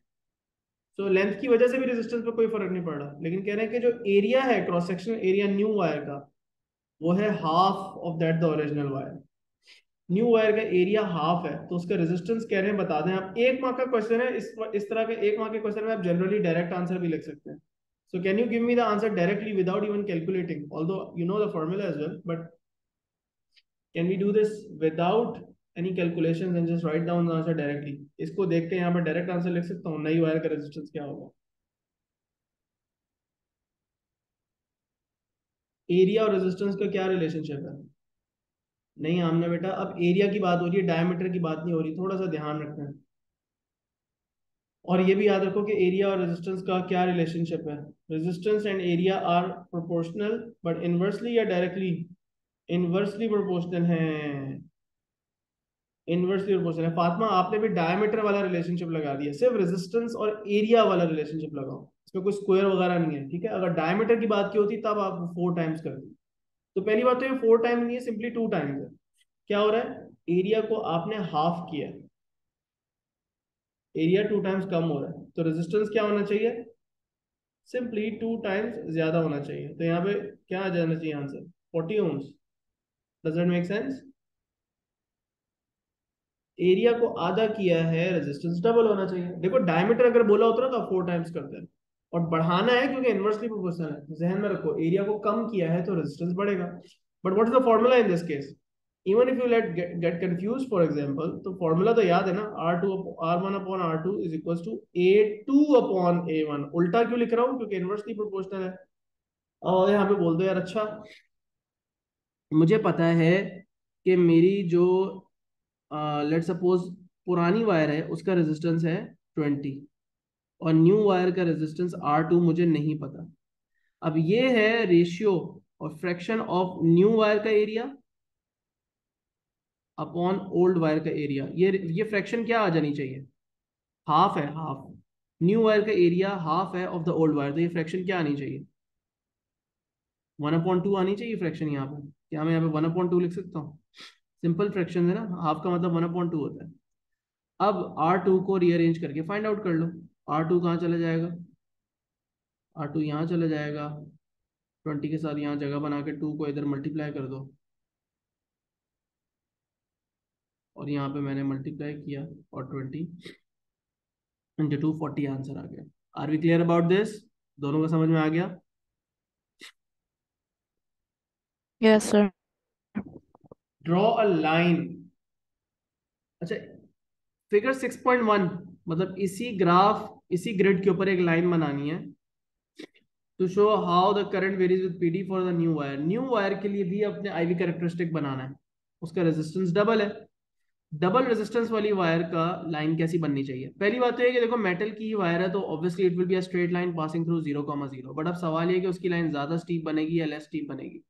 so length की वजह से भी रेजिस्टेंस पे कोई फर्क नहीं पड़ रहा, लेकिन कह रहे हैं कि जो एरिया है, cross sectional area new wire का, वो है half of that the original wire. New wire का एरिया हाफ है, तो उसका रेजिस्टेंस कह रहे हैं बता दें आप। एक मार्क का क्वेश्चन है, इस तरह के एक मार्क के क्वेश्चन में आप जनरली डायरेक्ट आंसर भी लिख सकते हैं, so can you give me the answer directly without even calculating, although you know the formula as well, but can we do this without any calculation and just write down the answer directly? इसको देख के यहाँ पर डायरेक्ट आंसर लिख सकता हूँ, नई वायर का रेजिस्टेंस क्या होगा। एरिया और रेजिस्टेंस का क्या रिलेशनशिप है? नहीं आमना बेटा, अब एरिया की बात हो रही है, डायमीटर की बात नहीं हो रही, थोड़ा सा ध्यान रखना है। और ये भी याद रखो कि एरिया और रेजिस्टेंस का क्या रिलेशनशिप है। Resistance and area are proportional, but inversely या डायरेक्टली? इनवर्सली प्रोपोर्शनल है, इनवर्सली प्रोपोर्शनल है। फातिमा आपने भी डायमीटर वाला रिलेशनशिप लगा दिया, सिर्फ रेजिस्टेंस और एरिया वाला रिलेशनशिप लगाओ, इसमें कोई स्क्वायर वगैरह नहीं है। ठीक है, अगर डायमीटर की बात की होती तब आप 4 टाइम्स करते, तो पहली बात तो ये 4 टाइम नहीं है, सिंपली 2 टाइम्स है। क्या हो रहा है, एरिया को आपने हाफ किया, एरिया 2 टाइम्स कम हो रहा है, तो रेजिस्टेंस क्या होना चाहिए? सिंपली 2 टाइम्स ज्यादा होना चाहिए, तो यहाँ पे क्या आ जाना चाहिए answer? 40 ohms. Does it make sense? Area को आधा किया है, रेजिस्टेंस डबल होना चाहिए। देखो डायमीटर अगर बोला होता ना तो आप 4 टाइम्स करते हैं, और बढ़ाना है क्योंकि इनवर्सली प्रोपोर्शनल है, तो जहन में रखो एरिया को कम किया है तो रेजिस्टेंस बढ़ेगा। But what is the formula in this case? Even if you let get confuse, for example, तो फॉर्मूला तो याद है ना, R1 upon R2 is equal to A2 upon A1। उल्टा क्यों लिख रहा हूँ? क्योंकि इनवर्सली प्रोपोर्शनल है। और यहाँ पे बोल दो यार, अच्छा मुझे पता है कि मेरी जो लेट सपोज पुरानी वायर है उसका रेजिस्टेंस है 20, और न्यू वायर का रेजिस्टेंस R2 मुझे नहीं पता। अब ये है रेशियो और फ्रैक्शन ऑफ न्यू वायर का एरिया अपॉन ओल्ड वायर का एरिया, ये फ्रैक्शन क्या आ जानी चाहिए? हाफ है, हाफ। न्यू वायर का एरिया हाफ है ऑफ द ओल्ड वायर, तो ये फ्रैक्शन क्या आनी चाहिए? 1/2 आनी चाहिए फ्रैक्शन यहाँ पे। क्या मैं यहाँ पे 1/2 लिख सकता हूँ? सिंपल फ्रैक्शन है ना, हाफ का मतलब 1/2 होता है। अब R2 को रीअरेंज करके फाइंड आउट कर लो। R2 कहाँ चला जाएगा? R2 यहाँ चला जाएगा। 20 के साथ यहाँ जगह बना के 2 को इधर मल्टीप्लाई कर दो, और यहाँ पे मैंने मल्टीप्लाई किया, और 20 × 2 40 आंसर आ गया। Are we clear about this? दोनों को समझ में आ गया? Yes sir. Draw a line. अच्छा, फिगर 6.1, मतलब इसी ग्राफ, इसी ग्रिड के ऊपर एक लाइन बनानी है to show how the current varies with PD for the new wire. New wire के लिए भी अपने आईवी कैरेक्टरिस्टिक बनाना है। उसका रेजिस्टेंस डबल है। डबल रेजिस्टेंस वाली वायर का लाइन कैसी बननी चाहिए? पहली बात तो ये कि देखो, मेटल की वायर है तो obviously it will be a straight line passing through 0,0। But अब सवाल ये है कि उसकी लाइन ज्यादा स्टीप बनेगी या लेस स्टीप बनेगी,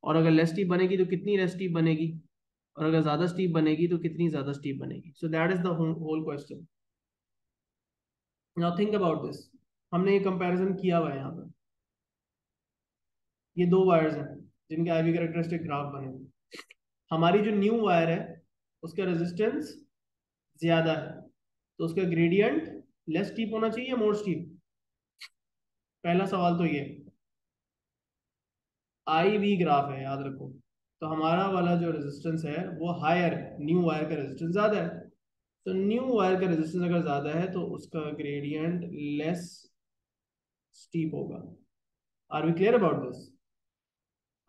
और अगर लेस स्टीप बनेगी तो कितनी लेस स्टीप बनेगी, और अगर ज्यादा स्टीप बनेगी तो कितनी ज्यादा स्टीप बनेगी। So that is the whole question. Now think about this. हमने ये कंपैरिजन किया हुआ है यहाँ पे। ये दो वायर्स हैं जिनके आईवी कैरेक्टरिस्टिक ग्राफ बने हुए। हमारी जो न्यू वायर है उसका रेजिस्टेंस ज्यादा है, तो उसका ग्रेडियंट लेस स्टीप होना चाहिए, मोर स्टीप? पहला सवाल तो ये। आई वी ग्राफ है, याद रखो। तो हमारा वाला जो रेजिस्टेंस है वो हायर, न्यू वायर का रेजिस्टेंस ज्यादा है। तो न्यू वायर का रेजिस्टेंस अगर ज्यादा है तो उसका ग्रेडियंट लेस स्टीप होगा। Are we clear about this?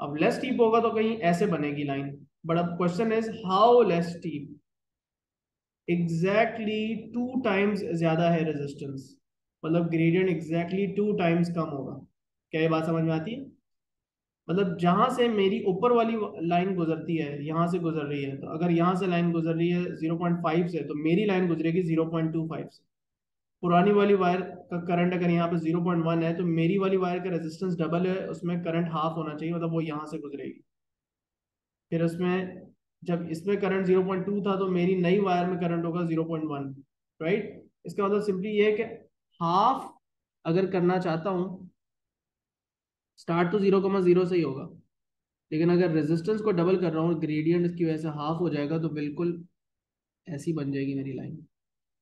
अब लेस स्टीप होगा तो कहीं ऐसे बनेगी लाइन, बट अब question is how less steep? Exactly 2 times ज्यादा है रेजिस्टेंस, मतलब ग्रेडियंट एग्जैक्टली 2 टाइम्स कम होगा। क्या ये बात समझ में आती है? मतलब जहां से मेरी ऊपर वाली लाइन गुजरती है, यहां से गुजर रही है, तो अगर यहां से लाइन गुजर रही है 0.5 से, तो मेरी लाइन गुजरेगी 0.25 से। पुरानी वाली वायर का करंट अगर यहाँ पे 0.1 है, तो मेरी वाली वायर का रेजिस्टेंस डबल है, उसमें करंट हाफ होना चाहिए, मतलब वो यहाँ से गुजरेगी। फिर उसमें जब इसमें करंट 0.2 था, तो मेरी नई वायर में करंट होगा 0.1। राइट? इसका मतलब सिंपली ये है कि हाफ अगर करना चाहता हूँ, स्टार्ट तो 0,0 से ही होगा, लेकिन अगर रेजिस्टेंस को डबल कर रहा हूँ, ग्रेडियंट इसकी वजह से हाफ हो जाएगा, तो बिल्कुल ऐसी बन जाएगी मेरी लाइन।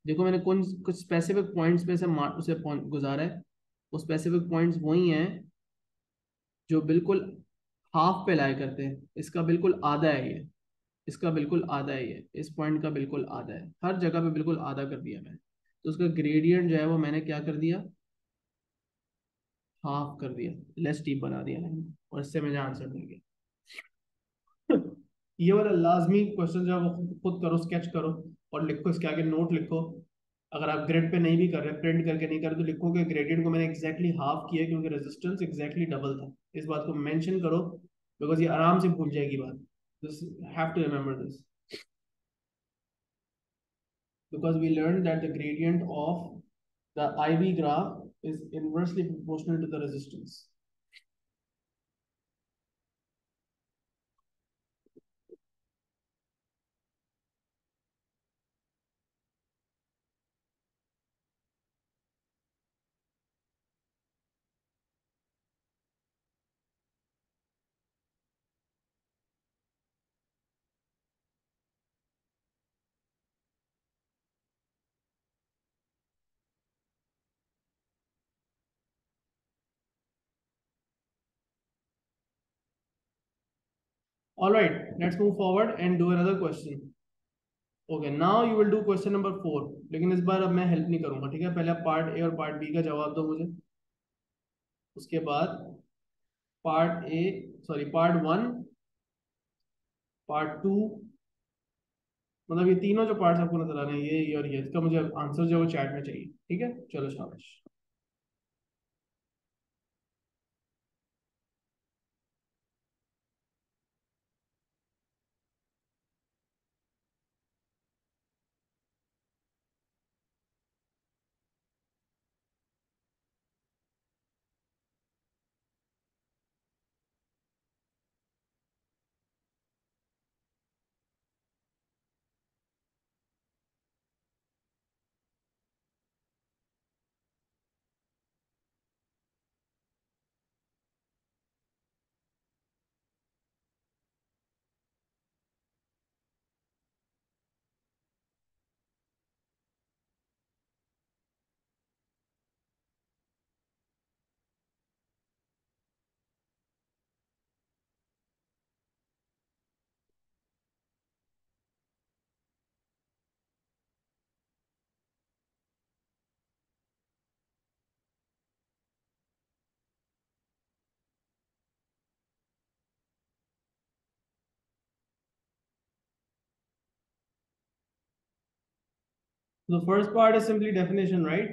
देखो, मैंने कौन कुछ स्पेसिफिक पॉइंट्स पे से उसे point गुजारा है। वो स्पेसिफिक पॉइंट्स वही हैं जो बिल्कुल हाफ पे लाया करते हैं। इसका बिल्कुल आधा है ये, इसका बिल्कुल आधा है ये, इस पॉइंट का बिल्कुल आधा है, हर जगह पे बिल्कुल आधा कर दिया मैंने। तो उसका ग्रेडियंट जो है वो मैंने क्या कर दिया? हाफ कर दिया, लेस डीप बना दिया मैंने, और इससे मुझे आंसर मिल गया। ये वाला लाजमी क्वेश्चन जो है वो खुद करो, स्केच करो और लिखो, इसके आगे नोट लिखो। अगर आप ग्रिड पे नहीं भी कर रहे, प्रिंट करके नहीं कर रहे, तो लिखो कि ग्रेडियंट को मैंने एग्जैक्टली हाफ किया क्योंकि रेजिस्टेंस एग्जैक्टली डबल था। इस बात को मेंशन करो, बिकॉज ये आराम से भूल जाएगी बात। This have to remember this, because we learned that the gradient of the IV graph is inversely proportional to the resistance. All right, let's move forward and do another question. Okay, now you will do question number 4, लेकिन इस बार अब मैं हेल्प नहीं करूंगा, ठीक है? पहले पार्ट ए और पार्ट बी का जवाब दो मुझे, उसके बाद part A, sorry part 1, part 2, मतलब ये तीनों जो पार्ट्स आपको नजर आ रहे हैं, ये और ये, इसका मुझे आंसर जो है वो चैट में चाहिए। ठीक है, चलो शाबाश। The first part is simply definition, right?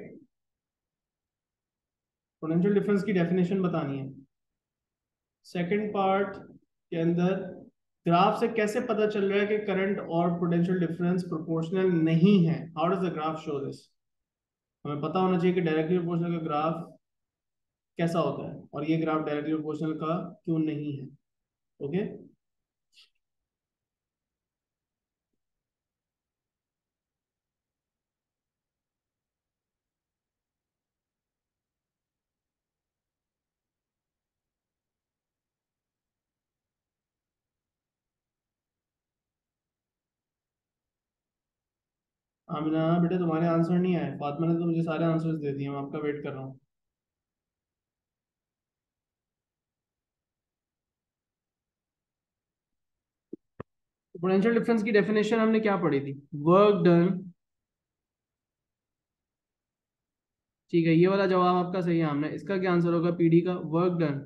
Potential difference की डेफिनेशन बतानी है। सेकंड पार्ट के अंदर ग्राफ से कैसे पता चल रहा है कि करंट और पोटेंशियल डिफरेंस प्रोपोर्शनल नहीं है, how does the graph show this. हमें पता होना चाहिए कि डायरेक्टली प्रोपोर्शनल का ग्राफ कैसा होता है और ये ग्राफ डायरेक्टली प्रोपोर्शनल का क्यों नहीं है। ओके आमिना बेटा तुम्हारे आंसर नहीं आए, फातिमा ने तो मुझे सारे आंसर्स दे दिए, मैं आपका वेट कर रहा हूँ। पोटेंशियल डिफरेंस की डेफिनेशन हमने क्या पढ़ी थी, वर्क डन। ठीक है, ये वाला जवाब आपका सही है हमने, इसका क्या आंसर होगा, पीडी का work done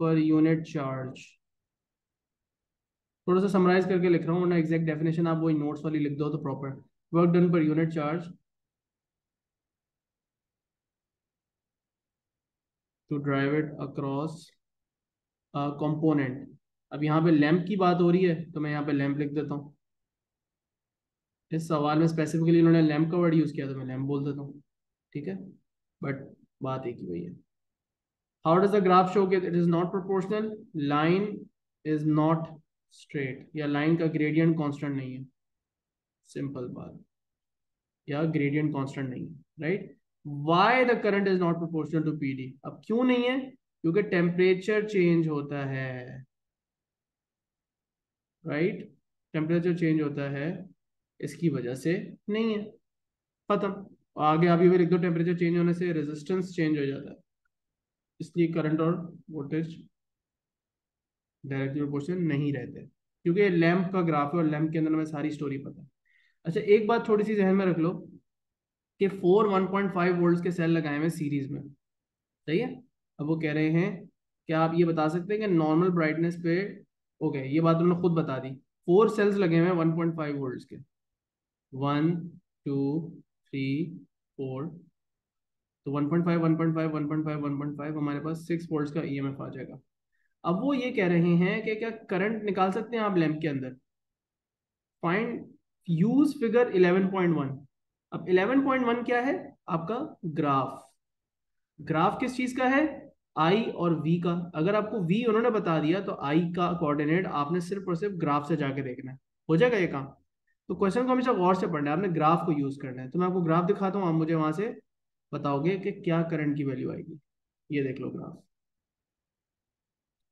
per unit charge. थोड़ा सा समराइज करके लिख रहा हूँ ना, एग्जैक्ट डेफिनेशन आप वही नोट्स वाली लिख दो तो proper. Work done per unit charge to drive it across component. अब यहाँ पे लैंप की बात हो रही है तो मैं यहाँ पे लैंप लिख देता हूँ। इस सवाल में स्पेसिफिकली इन्होंने लैंप का वर्ड यूज किया तो मैं लैंप बोल देता हूँ। ठीक है, बट बात एक ही वही है। How does the graph show it is not proportional, line is not straight, या लाइन का ग्रेडियंट कांस्टेंट नहीं है, सिंपल बात, या ग्रेडियंट कांस्टेंट नहीं है, right. Why the current is not proportional to PD, अब क्यों नहीं है, क्योंकि टेम्परेचर चेंज होता है, राइट, टेम्परेचर चेंज होता है, इसकी वजह से नहीं है, खत्म। आगे अभी भी लिख दो, टेम्परेचर चेंज होने से रेजिस्टेंस चेंज हो जाता है, इसलिए करंट और वोल्टेज डायरेक्टली प्रोपोर्शनल नहीं रहते, क्योंकि लैंप का ग्राफ है और लैंप के अंदर हमें सारी स्टोरी पता है। अच्छा, एक बात थोड़ी सी जहन में रख लो कि 1.5 वोल्ट के सेल लगाए हुए सीरीज में, सही है। अब वो कह रहे हैं कि आप ये बता सकते हैं कि नॉर्मल ब्राइटनेस पे, ओके ये बात उन्होंने खुद बता दी, 4 सेल्स लगे हुए हैं 1.5 वोल्ट के, 1 2 3 4, तो 1.5 1.5 1.5 1.5 हमारे पास 6 वोल्ट का ईएमएफ आ जाएगा। अब वो ये कह रहे हैं कि क्या करंट निकाल सकते हैं आप लैंप के अंदर, फाइंड यूज फिगर 11.1। अब 11.1 क्या है, आपका ग्राफ, ग्राफ किस चीज का है, आई और वी का। अगर आपको वी उन्होंने बता दिया तो आई का कोऑर्डिनेट आपने सिर्फ और सिर्फ ग्राफ से जाके देखना है, हो जाएगा ये काम। तो क्वेश्चन को हमेशा गौर से पढ़ना है, आपने ग्राफ को यूज करना है। तो मैं आपको ग्राफ दिखाता हूँ, आप मुझे वहां से बताओगे कि क्या करंट की वैल्यू आएगी। ये देख लो graph.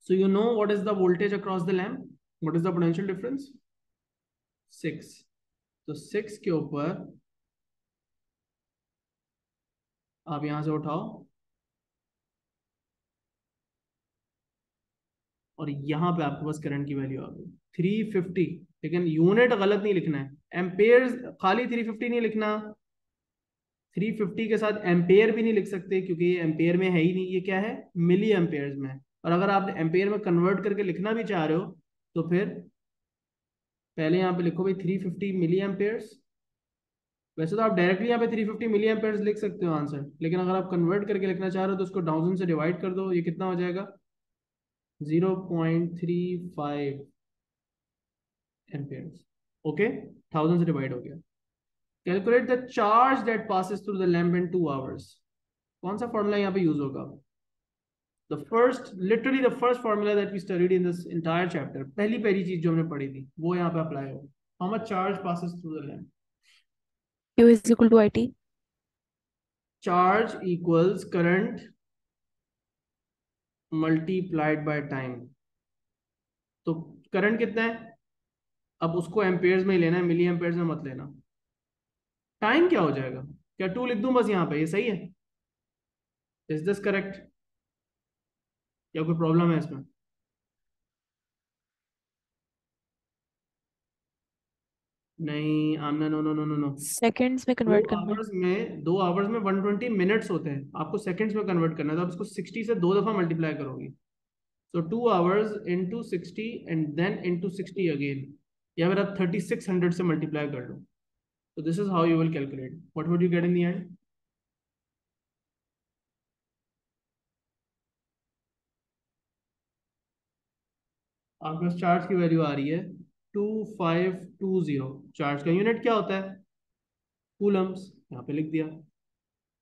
So you know what is the voltage across the lamp, what is the potential difference, 6। तो 6 के ऊपर आप यहां से उठाओ और यहाँ पे आपके पास करंट की वैल्यू आ गई 350। लेकिन यूनिट गलत नहीं लिखना है, एम्पेयर खाली 350 नहीं लिखना, 350 के साथ एम्पेयर भी नहीं लिख सकते क्योंकि ये एम्पेयर में है ही नहीं, ये क्या है, मिली एम्पेयर्स में है। और अगर आप एम्पेयर में कन्वर्ट करके लिखना भी चाह रहे हो तो फिर पहले यहाँ पे लिखो भाई 350 मिली एम्पेयर्स। वैसे तो आप डायरेक्टली यहाँ पे 350 मिली एम्पेयर्स लिख सकते हो आंसर, लेकिन अगर आप कन्वर्ट करके लिखना चाह रहे हो तो उसको 1000 से डिवाइड कर दो, ये कितना हो जाएगा, 0.35 एम्पेयर्स। ओके, 1000 से डिवाइड हो गया। Calculate the charge that passes through the lamp in 2 hours. कौन सा फॉर्मूला यहाँ पे यूज होगा, the first, literally the first formula that we studied in this entire chapter, पहली पहली चीज जो हमने पढ़ी थी वो यहाँ पे अप्लाई हो। How much charge passes through the lamp, Q is equal to IT. Charge equals current multiplied by time. तो करंट कितना है, अब उसको एम्पेयर्स में ही लेना है, मिली एम्पेयर्स में मत लेना। टाइम क्या हो जाएगा, क्या 2 लिख दूं बस यहाँ पे, ये सही है, इज दिस करेक्ट, या कोई प्रॉब्लम है इसमें। नहीं आमना, no no no no no. Seconds में दो कन्वर्ट करना है। आवर्स में 120 मिनट्स होते हैं, आपको सेकंड्स में कन्वर्ट करना है, तो आप इसको 60 से 2 दफा मल्टीप्लाई करोगी। So 2 hours into 60 and then into 60 again, या फिर आप 3600 से मल्टीप्लाई कर लो। तो this is how you will calculate what would you get in the end. आपके पास चार्ज की वैल्यू आ रही है 2520। चार्ज का यूनिट क्या होता है? कूलम्स, यहाँ पे लिख दिया।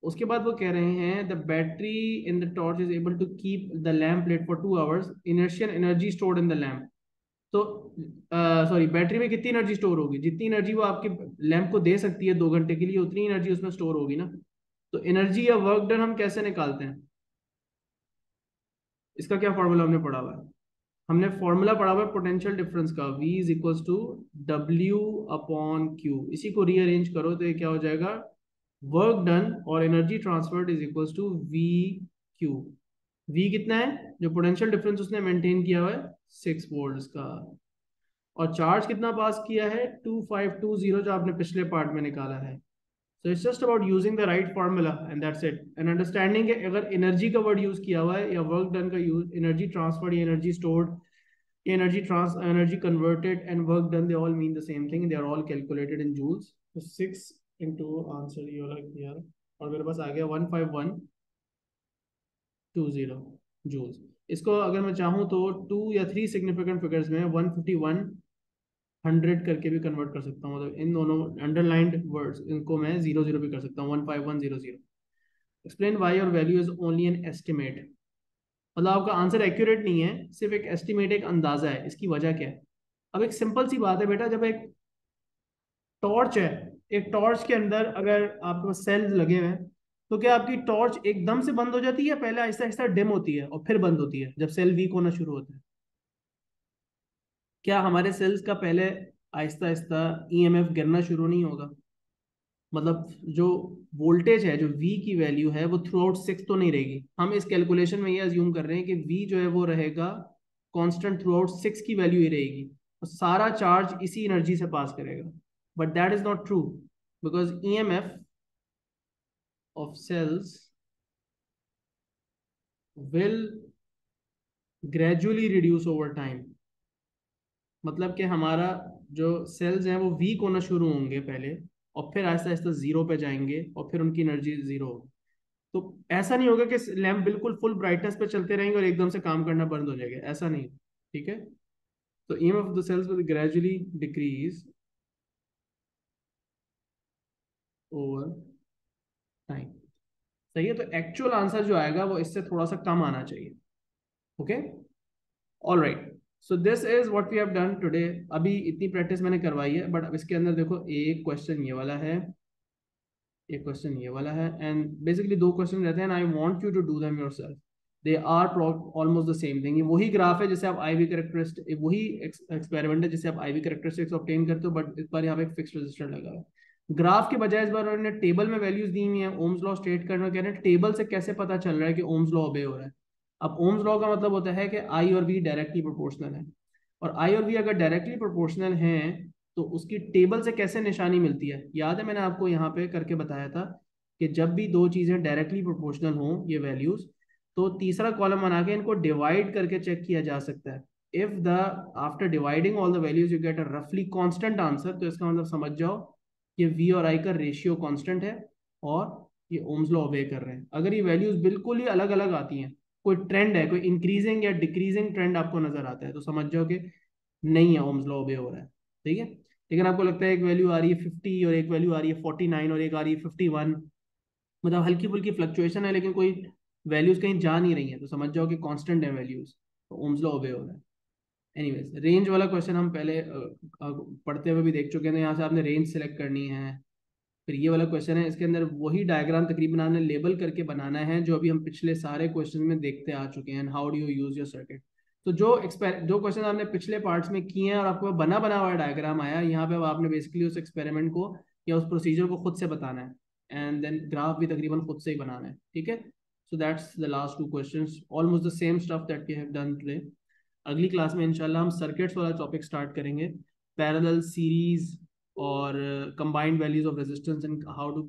उसके बाद वो कह रहे हैं the battery in the torch is able to keep the lamp lit for 2 hours, inertial energy stored in the lamp. तो सॉरी, बैटरी में कितनी एनर्जी स्टोर होगी? जितनी एनर्जी वो आपके लैंप को दे सकती है 2 घंटे के लिए, उतनी एनर्जी उसमें स्टोर होगी ना। तो एनर्जी या वर्क डन हम कैसे निकालते हैं? इसका क्या फॉर्मूला हमने पढ़ा हुआ है? हमने फॉर्मूला पढ़ा हुआ है पोटेंशियल डिफरेंस का, V is equals to W upon Q. इसी को रीअरेंज करो तो ये क्या हो जाएगा? वर्क डन और energy transferred is equals to V Q. V कितना है जो पोटेंशियल डिफरेंस उसने मेंटेन किया हुआ है? 6 वोल्ट का। और चार्ज कितना पास किया है? 2520, जो आपने पिछले पार्ट में निकाला है। So it's just about using the right formula and that's it, and understanding अगर एनर्जी का वर्ड यूज किया हुआ है या वर्क डन का यूज, एनर्जी ट्रांसफर्ड या energy stored, energy converted and work done, they all mean the same thing, they are all calculated in joules. तो 6 इंटू आंसर ये वाला किया और मेरे पास आ गया 15120 जूल्स। इसको अगर मैं चाहूँ तो 2 या 3 सिग्निफिकेंट फिगर्स में 151 100 करके भी कन्वर्ट कर सकता हूँ। मतलब इन दोनों अंडरलाइंड वर्ड्स इनको मैं 00 भी कर सकता हूँ, 15100। एक्सप्लेन वाई और value is only an estimate. मतलब आपका आंसर एक्यूरेट नहीं है, सिर्फ एक एस्टिमेट, एक अंदाजा है। इसकी वजह क्या है? अब एक सिंपल सी बात है बेटा, जब एक टॉर्च है, एक टॉर्च के अंदर अगर आपके पास सेल्स लगे हुए हैं, तो क्या आपकी टॉर्च एकदम से बंद हो जाती है? पहले आहिस्ता आहिस्ता डिम होती है और फिर बंद होती है जब सेल वीक होना शुरू होता है। क्या हमारे सेल्स का पहले आहिस्ता आहिस्ता ईएमएफ गिरना शुरू नहीं होगा? मतलब जो वोल्टेज है, जो V की वैल्यू है, वो थ्रू आउट 6 तो नहीं रहेगी। हम इस कैलकुलेशन में ये अज्यूम कर रहे हैं कि V जो है वो रहेगा कांस्टेंट, थ्रू आउट 6 की वैल्यू ही रहेगी और सारा चार्ज इसी एनर्जी से पास करेगा। But that is not true, because EMF of cells will gradually reduce over time. मतलब कि हमारा जो सेल्स हैं वो वीक होना शुरू होंगे पहले, और फिर आहिस्ता आहिस्ता जीरो पे जाएंगे और फिर उनकी एनर्जी जीरो होगी। तो ऐसा नहीं होगा कि लैंप बिल्कुल फुल ब्राइटनेस पे चलते रहेंगे और एकदम से काम करना बंद हो जाएगा, ऐसा नहीं। ठीक है। तो EMF of the cells will gradually decrease over time. सही है। तो एक्चुअल आंसर जो आएगा वो इससे थोड़ा सा कम आना चाहिए। Okay, all right. So this is what we have done today. अभी इतनी प्रैक्टिस मैंने करवाई है, बट अब इसके अंदर देखो, एक क्वेश्चन ये वाला है, एक क्वेश्चन ये वाला है, एंड बेसिकली 2 क्वेश्चन रहते हैं, I want you to do them yourself. They are almost the same thing. वही ग्राफ है जैसे आप आईवी कैरेक्टरिस्टिक, वही एक्सपेरिमेंट है जैसे आप आईवी कैरेक्टरिस्टिक्स ऑब्टेन करते हो, बट इस बार यहाँ पे एक फिक्स रजिस्टर लगा है। ग्राफ के बजाय इस बार उन्होंने टेबल में वैल्यूज दी हुई है। ओम्स लॉ स्टेट करना कह रहे हैं, टेबल से कैसे पता चल रहा है कि ओम्स लॉ ओबे हो रहा है? अब ओम्स लॉ का मतलब होता है कि आई और वी डायरेक्टली प्रोपोर्शनल है, और आई और वी अगर डायरेक्टली प्रोपोर्शनल हैं तो उसकी टेबल से कैसे निशानी मिलती है? याद है मैंने आपको यहाँ पे करके बताया था कि जब भी दो चीजें डायरेक्टली प्रोपोर्शनल हों, ये वैल्यूज, तो तीसरा कॉलम बना के इनको डिवाइड करके चेक किया जा सकता है। If the after dividing all the values you get a रफली कांस्टेंट आंसर, तो इसका मतलब समझ जाओ कि वी और आई का रेशियो कांस्टेंट है और ये ओम्स लॉ ओबे कर रहे हैं। अगर ये वैल्यूज बिल्कुल ही अलग अलग आती हैं, कोई ट्रेंड है, कोई इंक्रीजिंग या डिक्रीजिंग ट्रेंड आपको नजर आता है, तो समझ जाओ कि नहीं है, ओम्स लॉ ओबे हो रहा है। ठीक है। लेकिन आपको लगता है एक वैल्यू आ रही है 50 और एक वैल्यू आ रही है 49 और एक आ रही है 51, मतलब हल्की फुल्की फ्लक्चुएशन है लेकिन कोई वैल्यूज कहीं जा नहीं रही है, तो समझ जाओ कि कांस्टेंट है वैल्यूज, तो ओम्स लॉ ओबे हो रहा है। एनीवेज, रेंज वाला क्वेश्चन हम पहले पढ़ते हुए भी देख चुके हैं। यहाँ से आपने रेंज सेलेक्ट करनी है। फिर ये वाला क्वेश्चन है, इसके अंदर वही डायग्राम तकरीबन आपने लेबल करके बनाना है जो अभी हम पिछले सारे क्वेश्चन में देखते आ चुके हैं। How do you use your circuit. तो जो क्वेश्चन आपने पिछले पार्ट्स में किए हैं और आपको बना बना हुआ डायग्राम आया, यहाँ पे अब आपने बेसिकली उस एक्सपेरिमेंट को या उस प्रोसीजर को खुद से बताना है, एंड देन ग्राफ भी तकरीबन खुद से ही बनाना है। ठीक है। So that's the last 2 questions, almost the same stuff that we have done today. अगली क्लास में इंशाल्लाह हम सर्किट्स वाला टॉपिक स्टार्ट करेंगे, पैरेलल, सीरीज और combined values of resistance and how to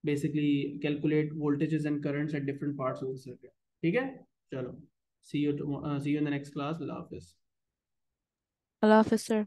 basically calculate voltages and currents at different parts of the circuit. ठीक है। चलो, see you in the next class. Allah Hafiz. Allah Officer.